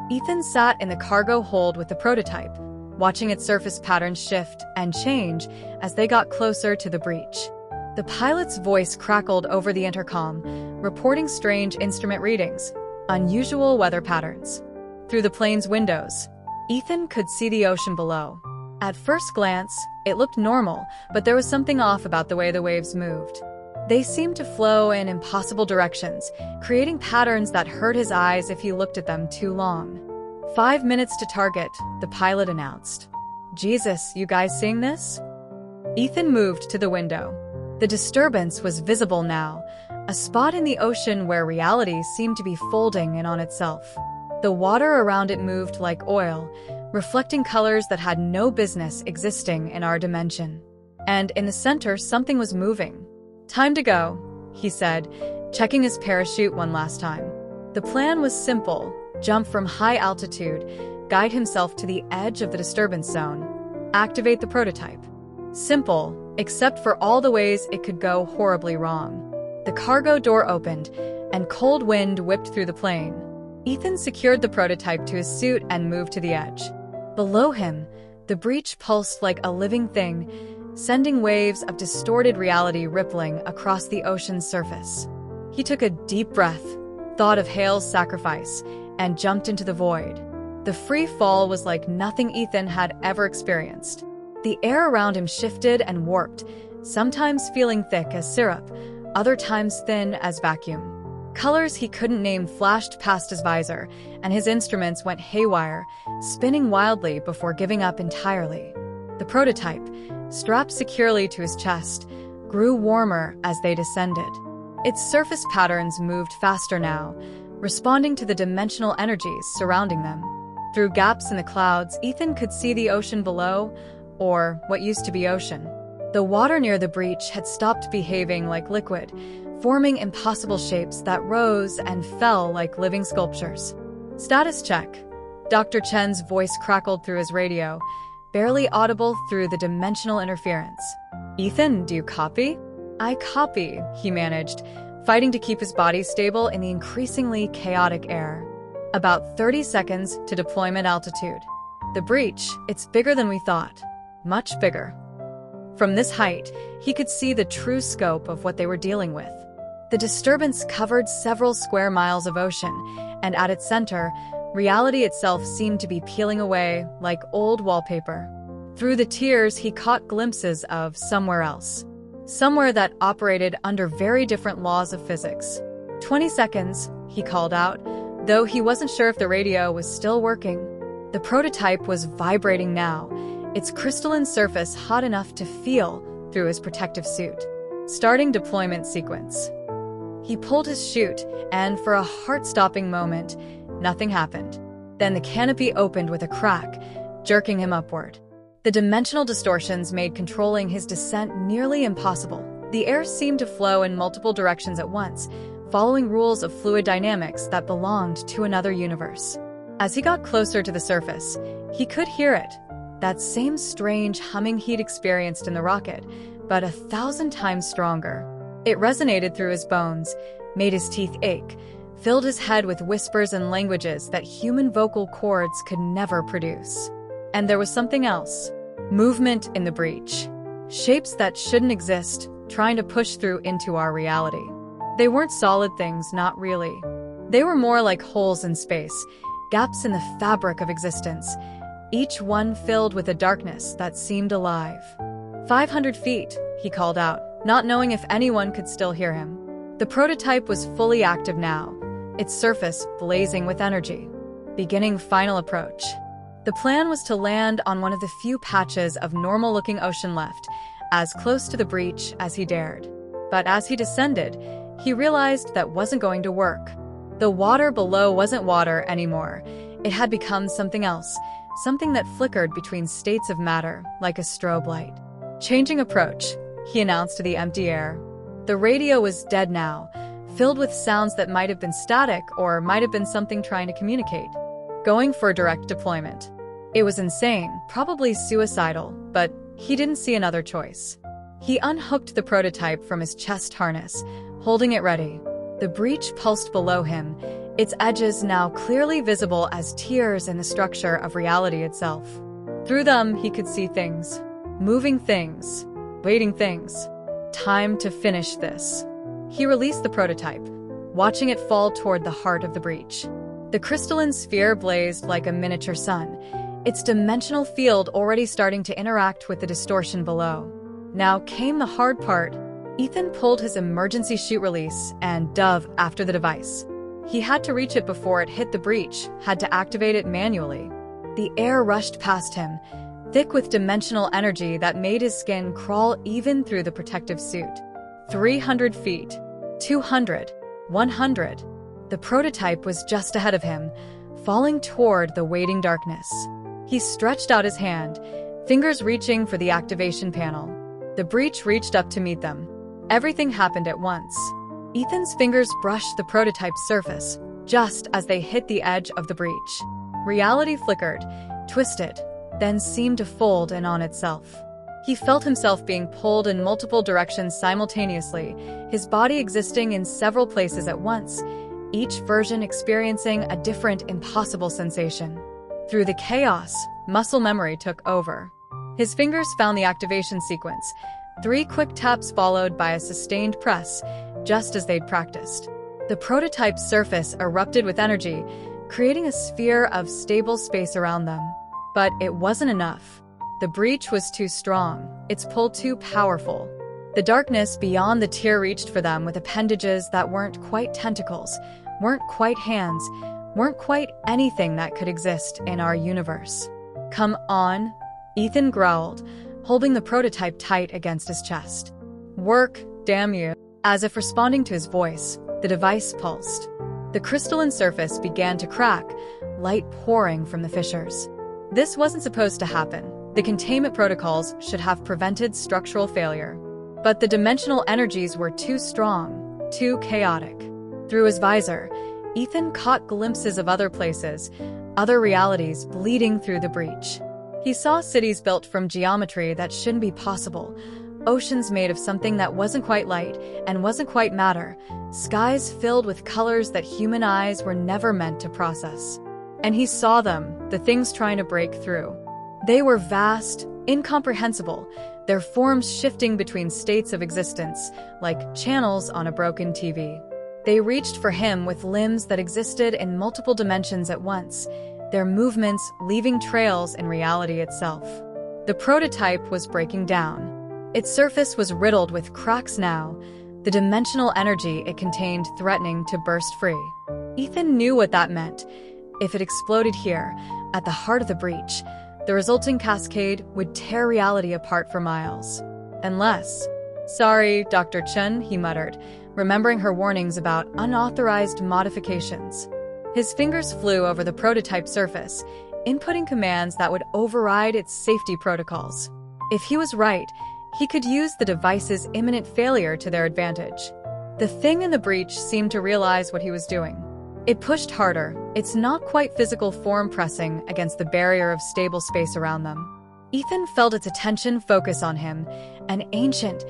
Ethan sat in the cargo hold with the prototype, watching its surface patterns shift and change as they got closer to the breach. The pilot's voice crackled over the intercom, reporting strange instrument readings, unusual weather patterns. Through the plane's windows, Ethan could see the ocean below. At first glance, it looked normal, but there was something off about the way the waves moved. They seemed to flow in impossible directions, creating patterns that hurt his eyes if he looked at them too long. 5 minutes to target, the pilot announced. Jesus, you guys seeing this? Ethan moved to the window. The disturbance was visible now, a spot in the ocean where reality seemed to be folding in on itself. The water around it moved like oil, reflecting colors that had no business existing in our dimension. And in the center, something was moving. Time to go, he said, checking his parachute one last time. The plan was simple: jump from high altitude, guide himself to the edge of the disturbance zone, activate the prototype. Simple, except for all the ways it could go horribly wrong. The cargo door opened, and cold wind whipped through the plane. Ethan secured the prototype to his suit and moved to the edge. Below him, the breach pulsed like a living thing, sending waves of distorted reality rippling across the ocean's surface. He took a deep breath, thought of Hale's sacrifice, and jumped into the void. The free fall was like nothing Ethan had ever experienced. The air around him shifted and warped, sometimes feeling thick as syrup, other times thin as vacuum. Colors he couldn't name flashed past his visor, and his instruments went haywire, spinning wildly before giving up entirely. The prototype, strapped securely to his chest, grew warmer as they descended. Its surface patterns moved faster now, responding to the dimensional energies surrounding them. Through gaps in the clouds, Ethan could see the ocean below, or what used to be ocean. The water near the breach had stopped behaving like liquid, forming impossible shapes that rose and fell like living sculptures. Status check. Dr. Chen's voice crackled through his radio, barely audible through the dimensional interference. Ethan, do you copy? I copy, he managed, fighting to keep his body stable in the increasingly chaotic air. About 30 seconds to deployment altitude. The breach, it's bigger than we thought. Much bigger. From this height, he could see the true scope of what they were dealing with. The disturbance covered several square miles of ocean, and at its center, reality itself seemed to be peeling away like old wallpaper. Through the tears, he caught glimpses of somewhere else. Somewhere that operated under very different laws of physics. 20 seconds, he called out, though he wasn't sure if the radio was still working. The prototype was vibrating now, its crystalline surface hot enough to feel through his protective suit. Starting deployment sequence. He pulled his chute, and for a heart-stopping moment, nothing happened. Then the canopy opened with a crack, jerking him upward. The dimensional distortions made controlling his descent nearly impossible. The air seemed to flow in multiple directions at once, following rules of fluid dynamics that belonged to another universe. As he got closer to the surface, he could hear it, that same strange humming he'd experienced in the rocket, but 1,000 times stronger. It resonated through his bones, made his teeth ache, filled his head with whispers and languages that human vocal cords could never produce. And there was something else. Movement in the breach. Shapes that shouldn't exist, trying to push through into our reality. They weren't solid things, not really. They were more like holes in space, gaps in the fabric of existence, each one filled with a darkness that seemed alive. 500 feet, he called out, not knowing if anyone could still hear him. The prototype was fully active now, its surface blazing with energy. Beginning final approach. The plan was to land on one of the few patches of normal-looking ocean left, as close to the breach as he dared. But as he descended, he realized that wasn't going to work. The water below wasn't water anymore. It had become something else, something that flickered between states of matter like a strobe light. Changing approach, he announced to the empty air. The radio was dead now, filled with sounds that might have been static or might have been something trying to communicate. Going for direct deployment. It was insane, probably suicidal, but he didn't see another choice. He unhooked the prototype from his chest harness, holding it ready. The breach pulsed below him, its edges now clearly visible as tears in the structure of reality itself. Through them, he could see things. Moving things. Waiting things. Time to finish this. He released the prototype, watching it fall toward the heart of the breach. The crystalline sphere blazed like a miniature sun, its dimensional field already starting to interact with the distortion below. Now came the hard part. Ethan pulled his emergency chute release and dove after the device. He had to reach it before it hit the breach, had to activate it manually. The air rushed past him, thick with dimensional energy that made his skin crawl even through the protective suit. 300 feet. 200. 100. The prototype was just ahead of him, falling toward the waiting darkness. He stretched out his hand, fingers reaching for the activation panel. The breach reached up to meet them. Everything happened at once. Ethan's fingers brushed the prototype's surface, just as they hit the edge of the breach. Reality flickered, twisted, then seemed to fold in on itself. He felt himself being pulled in multiple directions simultaneously, his body existing in several places at once, each version experiencing a different, impossible sensation. Through the chaos, muscle memory took over. His fingers found the activation sequence, 3 quick taps followed by a sustained press, just as they'd practiced. The prototype's surface erupted with energy, creating a sphere of stable space around them. But it wasn't enough. The breach was too strong, its pull too powerful. The darkness beyond the tier reached for them with appendages that weren't quite tentacles, weren't quite hands, weren't quite anything that could exist in our universe. "Come on," Ethan growled, holding the prototype tight against his chest. "Work, damn you." As if responding to his voice, the device pulsed. The crystalline surface began to crack, light pouring from the fissures. This wasn't supposed to happen. The containment protocols should have prevented structural failure. But the dimensional energies were too strong, too chaotic. Through his visor, Ethan caught glimpses of other places, other realities bleeding through the breach. He saw cities built from geometry that shouldn't be possible, oceans made of something that wasn't quite light and wasn't quite matter, skies filled with colors that human eyes were never meant to process. And he saw them, the things trying to break through. They were vast, incomprehensible, their forms shifting between states of existence, like channels on a broken TV. They reached for him with limbs that existed in multiple dimensions at once, their movements leaving trails in reality itself. The prototype was breaking down. Its surface was riddled with cracks now, the dimensional energy it contained threatening to burst free. Ethan knew what that meant. If it exploded here, at the heart of the breach, the resulting cascade would tear reality apart for miles. Unless... "Sorry, Dr. Chen," he muttered, remembering her warnings about unauthorized modifications. His fingers flew over the prototype surface, inputting commands that would override its safety protocols. If he was right, he could use the device's imminent failure to their advantage. The thing in the breach seemed to realize what he was doing. It pushed harder, its not quite physical form pressing against the barrier of stable space around them. Ethan felt its attention focus on him, an ancient,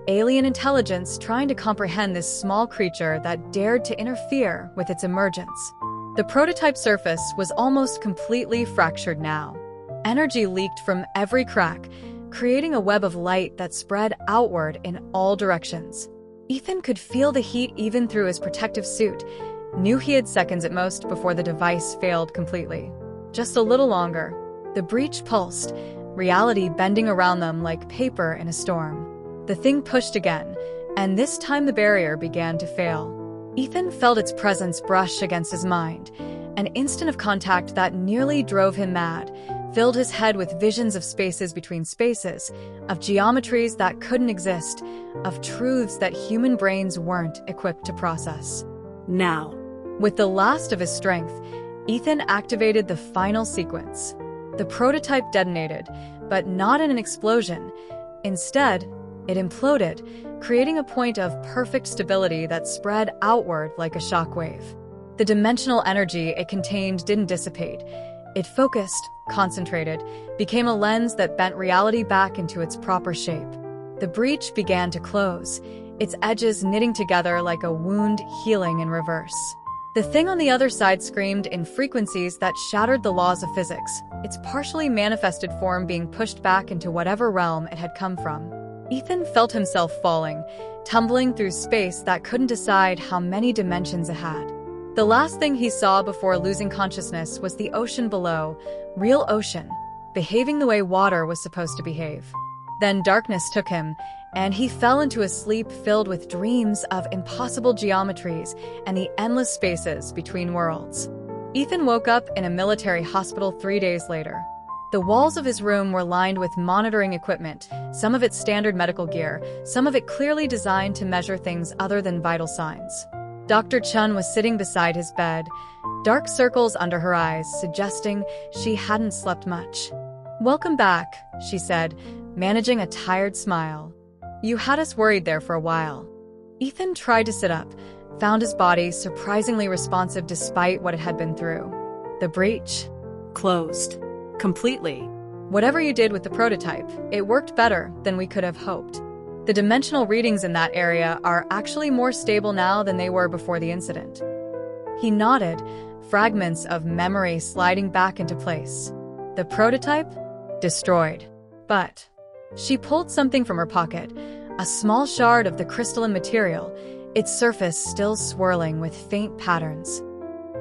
alien intelligence trying to comprehend this small creature that dared to interfere with its emergence. The prototype surface was almost completely fractured now. Energy leaked from every crack, creating a web of light that spread outward in all directions. Ethan could feel the heat even through his protective suit, knew he had seconds at most before the device failed completely. Just a little longer. The breach pulsed, reality bending around them like paper in a storm. The thing pushed again, and this time the barrier began to fail. Ethan felt its presence brush against his mind, an instant of contact that nearly drove him mad, filled his head with visions of spaces between spaces, of geometries that couldn't exist, of truths that human brains weren't equipped to process. Now. With the last of his strength, Ethan activated the final sequence. The prototype detonated, but not in an explosion. Instead, it imploded, creating a point of perfect stability that spread outward like a shockwave. The dimensional energy it contained didn't dissipate. It focused, concentrated, became a lens that bent reality back into its proper shape. The breach began to close, its edges knitting together like a wound healing in reverse. The thing on the other side screamed in frequencies that shattered the laws of physics, its partially manifested form being pushed back into whatever realm it had come from. Ethan felt himself falling, tumbling through space that couldn't decide how many dimensions it had. The last thing he saw before losing consciousness was the ocean below, real ocean, behaving the way water was supposed to behave. Then darkness took him, and he fell into a sleep filled with dreams of impossible geometries and the endless spaces between worlds. Ethan woke up in a military hospital 3 days later. The walls of his room were lined with monitoring equipment, some of it standard medical gear, some of it clearly designed to measure things other than vital signs. Dr. Chen was sitting beside his bed, dark circles under her eyes, suggesting she hadn't slept much. "Welcome back," she said, managing a tired smile. "You had us worried there for a while." Ethan tried to sit up, found his body surprisingly responsive despite what it had been through. The breach Closed. Completely. Whatever you did with the prototype, it worked better than we could have hoped. The dimensional readings in that area are actually more stable now than they were before the incident." He nodded, fragments of memory sliding back into place. The prototype? Destroyed. But she pulled something from her pocket, a small shard of the crystalline material, its surface still swirling with faint patterns.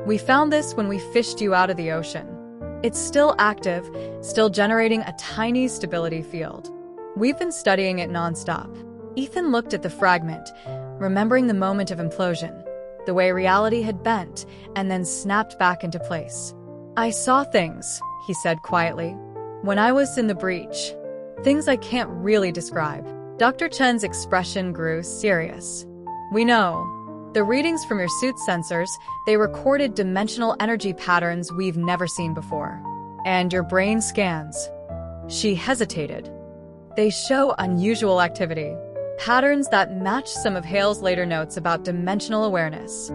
"We found this when we fished you out of the ocean. It's still active, still generating a tiny stability field. We've been studying it nonstop." Ethan looked at the fragment, remembering the moment of implosion, the way reality had bent and then snapped back into place. "I saw things," he said quietly, "when I was in the breach. Things I can't really describe." Dr. Chen's expression grew serious. "We know. The readings from your suit sensors, they recorded dimensional energy patterns we've never seen before. And your brain scans." She hesitated. "They show unusual activity, patterns that match some of Hale's later notes about dimensional awareness."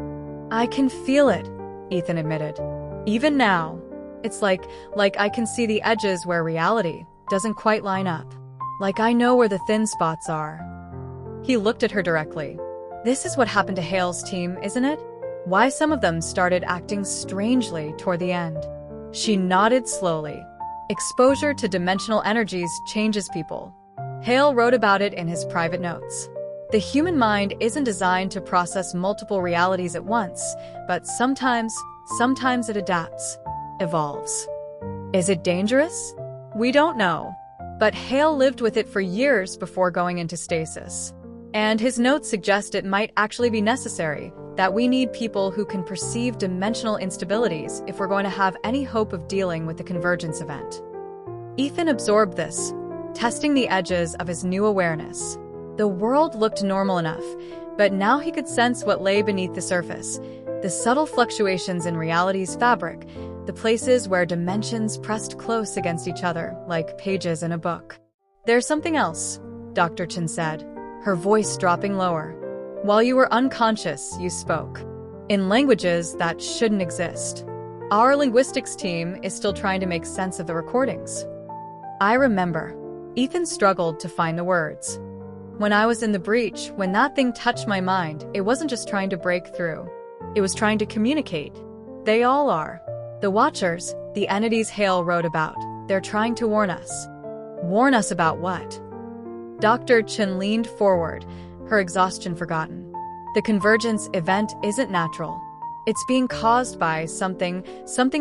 "I can feel it," Ethan admitted. "Even now. It's like I can see the edges where reality doesn't quite line up. Like I know where the thin spots are." He looked at her directly. "This is what happened to Hale's team, isn't it? Why some of them started acting strangely toward the end." She nodded slowly. "Exposure to dimensional energies changes people. Hale wrote about it in his private notes. The human mind isn't designed to process multiple realities at once, but sometimes it adapts, evolves. Is it dangerous? We don't know. But Hale lived with it for years before going into stasis. And his notes suggest it might actually be necessary, that we need people who can perceive dimensional instabilities if we're going to have any hope of dealing with the convergence event." Ethan absorbed this, testing the edges of his new awareness. The world looked normal enough, but now he could sense what lay beneath the surface, the subtle fluctuations in reality's fabric, the places where dimensions pressed close against each other, like pages in a book. "There's something else," Dr. Chen said, her voice dropping lower. "While you were unconscious, you spoke. In languages that shouldn't exist. Our linguistics team is still trying to make sense of the recordings." "I remember." Ethan struggled to find the words. "When I was in the breach, when that thing touched my mind, it wasn't just trying to break through. It was trying to communicate. They all are. The Watchers, the entities Hale wrote about, they're trying to warn us." "Warn us about what?" Dr. Chen leaned forward, her exhaustion forgotten. "The convergence event isn't natural. It's being caused by something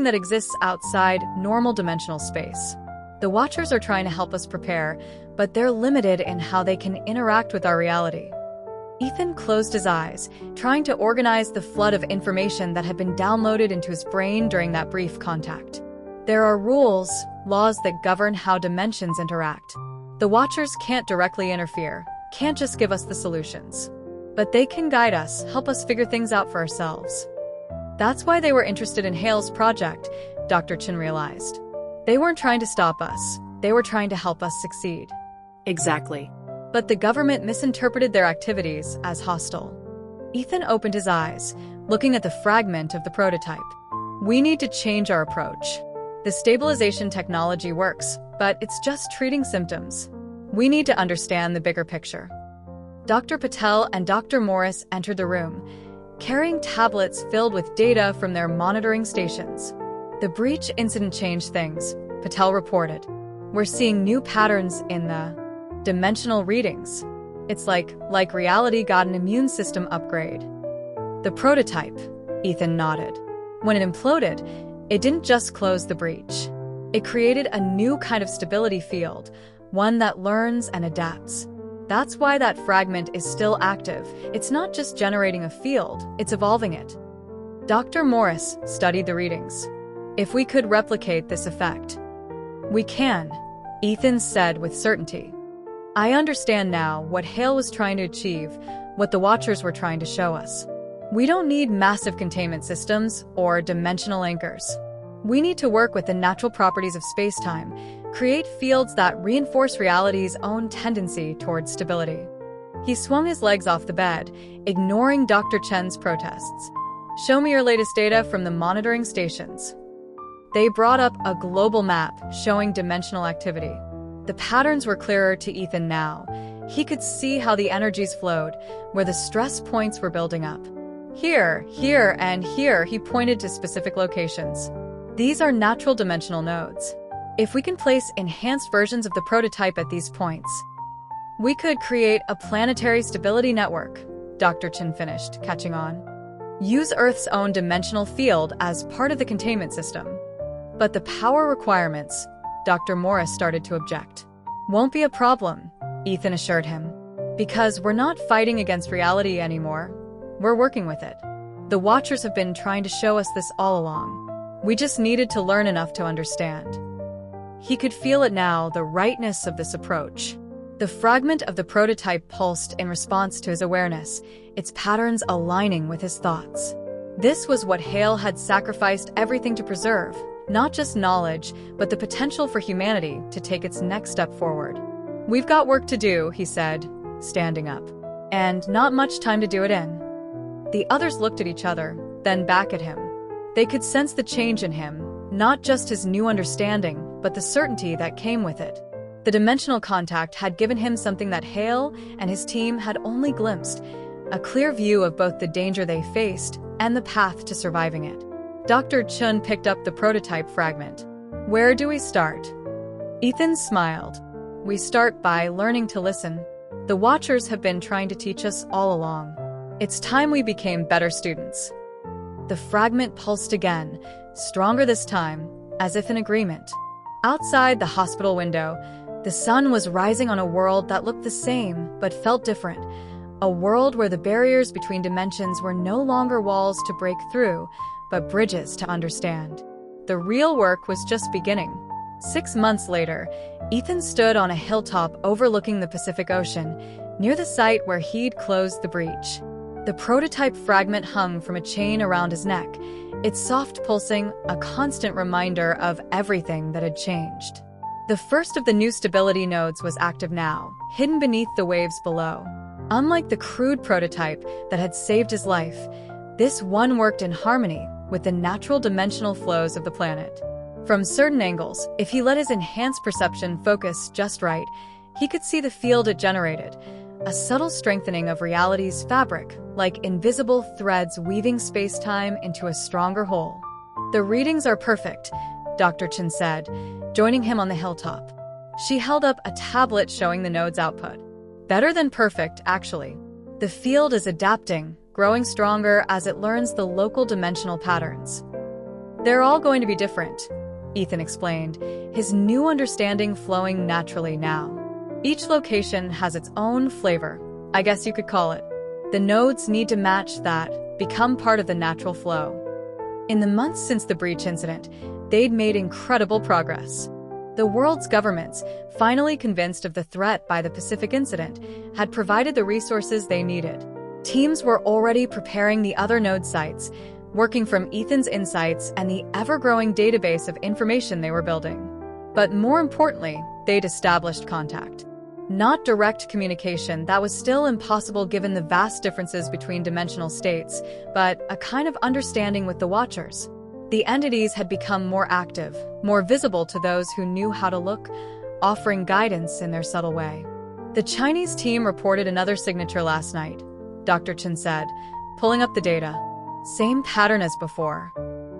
that exists outside normal dimensional space. The Watchers are trying to help us prepare, but they're limited in how they can interact with our reality." Ethan closed his eyes, trying to organize the flood of information that had been downloaded into his brain during that brief contact. There are rules, laws that govern how dimensions interact. The Watchers can't directly interfere, can't just give us the solutions. But they can guide us, help us figure things out for ourselves. That's why they were interested in Hale's project, Dr. Chen realized. They weren't trying to stop us, they were trying to help us succeed. Exactly. But the government misinterpreted their activities as hostile. Ethan opened his eyes, looking at the fragment of the prototype. "We need to change our approach. The stabilization technology works, but it's just treating symptoms. We need to understand the bigger picture." Dr. Patel and Dr. Morris entered the room, carrying tablets filled with data from their monitoring stations. "The breach incident changed things," Patel reported. "We're seeing new patterns in the dimensional readings. It's like reality got an immune system upgrade." "The prototype," Ethan nodded. "When it imploded, it didn't just close the breach. It created a new kind of stability field, one that learns and adapts. That's why that fragment is still active. It's not just generating a field, it's evolving it." Dr. Morris studied the readings. "If we could replicate this effect." "We can," Ethan said with certainty. "I understand now what Hale was trying to achieve, what the Watchers were trying to show us. We don't need massive containment systems or dimensional anchors. We need to work with the natural properties of space-time, create fields that reinforce reality's own tendency towards stability." He swung his legs off the bed, ignoring Dr. Chen's protests. "Show me your latest data from the monitoring stations." They brought up a global map showing dimensional activity. The patterns were clearer to Ethan now. He could see how the energies flowed, where the stress points were building up. Here, here, and here, he pointed to specific locations. These are natural dimensional nodes. If we can place enhanced versions of the prototype at these points, we could create a planetary stability network, Dr. Chen finished, catching on. Use Earth's own dimensional field as part of the containment system. But the power requirements, Dr. Morris started to object. Won't be a problem, Ethan assured him. Because we're not fighting against reality anymore. We're working with it. The Watchers have been trying to show us this all along. We just needed to learn enough to understand. He could feel it now, the rightness of this approach. The fragment of the prototype pulsed in response to his awareness, its patterns aligning with his thoughts. This was what Hale had sacrificed everything to preserve, not just knowledge, but the potential for humanity to take its next step forward. We've got work to do, he said, standing up. And not much time to do it in. The others looked at each other, then back at him. They could sense the change in him, not just his new understanding, but the certainty that came with it. The dimensional contact had given him something that Hale and his team had only glimpsed, a clear view of both the danger they faced and the path to surviving it. Dr. Chun picked up the prototype fragment. Where do we start? Ethan smiled. We start by learning to listen. The Watchers have been trying to teach us all along. It's time we became better students. The fragment pulsed again, stronger this time, as if in agreement. Outside the hospital window, the sun was rising on a world that looked the same but felt different. A world where the barriers between dimensions were no longer walls to break through, but bridges to understand. The real work was just beginning. 6 months later, Ethan stood on a hilltop overlooking the Pacific Ocean, near the site where he'd closed the breach. The prototype fragment hung from a chain around his neck, its soft pulsing a constant reminder of everything that had changed. The first of the new stability nodes was active now, hidden beneath the waves below. Unlike the crude prototype that had saved his life, this one worked in harmony with the natural dimensional flows of the planet. From certain angles, if he let his enhanced perception focus just right, he could see the field it generated, a subtle strengthening of reality's fabric, like invisible threads weaving space-time into a stronger whole. The readings are perfect, Dr. Chen said, joining him on the hilltop. She held up a tablet showing the node's output. Better than perfect, actually. The field is adapting, growing stronger as it learns the local dimensional patterns. They're all going to be different, Ethan explained, his new understanding flowing naturally now. Each location has its own flavor, I guess you could call it. The nodes need to match that, become part of the natural flow. In the months since the breach incident, they'd made incredible progress. The world's governments, finally convinced of the threat by the Pacific incident, had provided the resources they needed. Teams were already preparing the other node sites, working from Ethan's insights and the ever-growing database of information they were building. But more importantly, they'd established contact. Not direct communication, that was still impossible given the vast differences between dimensional states, but a kind of understanding with the Watchers. The entities had become more active, more visible to those who knew how to look, offering guidance in their subtle way. The Chinese team reported another signature last night, Dr. Chen said, pulling up the data. Same pattern as before.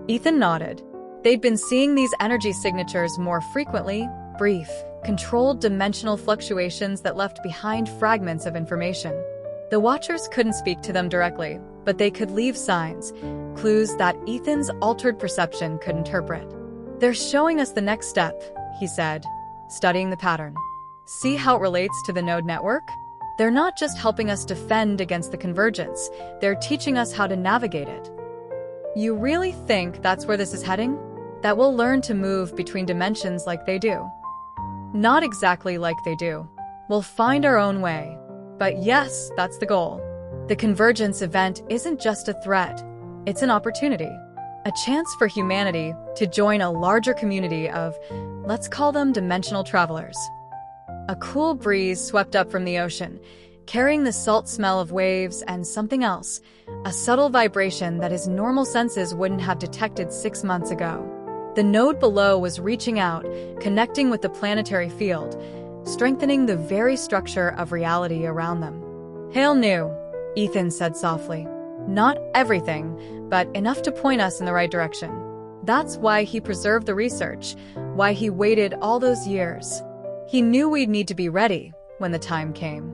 Ethan nodded. They'd been seeing these energy signatures more frequently, brief, controlled dimensional fluctuations that left behind fragments of information. The Watchers couldn't speak to them directly, but they could leave signs, clues that Ethan's altered perception could interpret. They're showing us the next step, he said, studying the pattern. See how it relates to the node network? They're not just helping us defend against the convergence, they're teaching us how to navigate it. You really think that's where this is heading? That we'll learn to move between dimensions like they do? Not exactly like they do. We'll find our own way. But yes, that's the goal. The convergence event isn't just a threat, it's an opportunity. A chance for humanity to join a larger community of, let's call them dimensional travelers. A cool breeze swept up from the ocean, carrying the salt smell of waves and something else, a subtle vibration that his normal senses wouldn't have detected 6 months ago. The node below was reaching out, connecting with the planetary field, strengthening the very structure of reality around them. Hale knew, Ethan said softly. Not everything, but enough to point us in the right direction. That's why he preserved the research, why he waited all those years. He knew we'd need to be ready when the time came.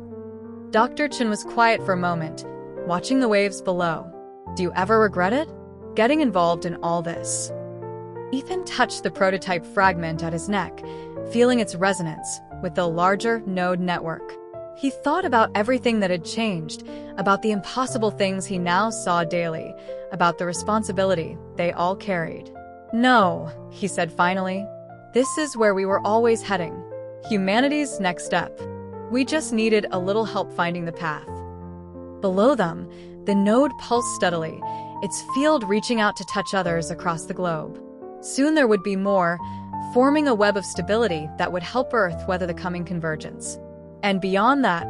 Dr. Chen was quiet for a moment, watching the waves below. Do you ever regret it? Getting involved in all this? Ethan touched the prototype fragment at his neck, feeling its resonance with the larger node network. He thought about everything that had changed, about the impossible things he now saw daily, about the responsibility they all carried. No, he said finally. This is where we were always heading. Humanity's next step. We just needed a little help finding the path. Below them, the node pulsed steadily, its field reaching out to touch others across the globe. Soon there would be more, forming a web of stability that would help Earth weather the coming convergence. And beyond that,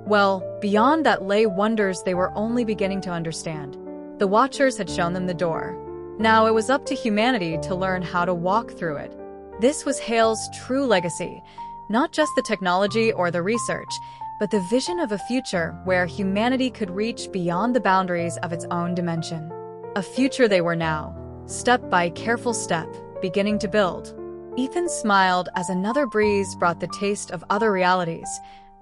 well, beyond that lay wonders they were only beginning to understand. The Watchers had shown them the door. Now it was up to humanity to learn how to walk through it. This was Hale's true legacy, not just the technology or the research, but the vision of a future where humanity could reach beyond the boundaries of its own dimension. A future they were now, step by careful step, beginning to build. Ethan smiled as another breeze brought the taste of other realities,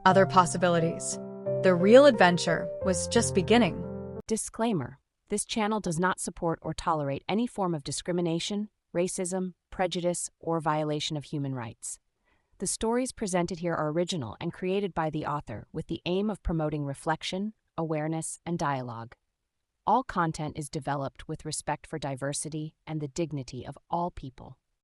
other possibilities. The real adventure was just beginning. Disclaimer: this channel does not support or tolerate any form of discrimination, racism, prejudice, or violation of human rights. The stories presented here are original and created by the author with the aim of promoting reflection, awareness, and dialogue. All content is developed with respect for diversity and the dignity of all people.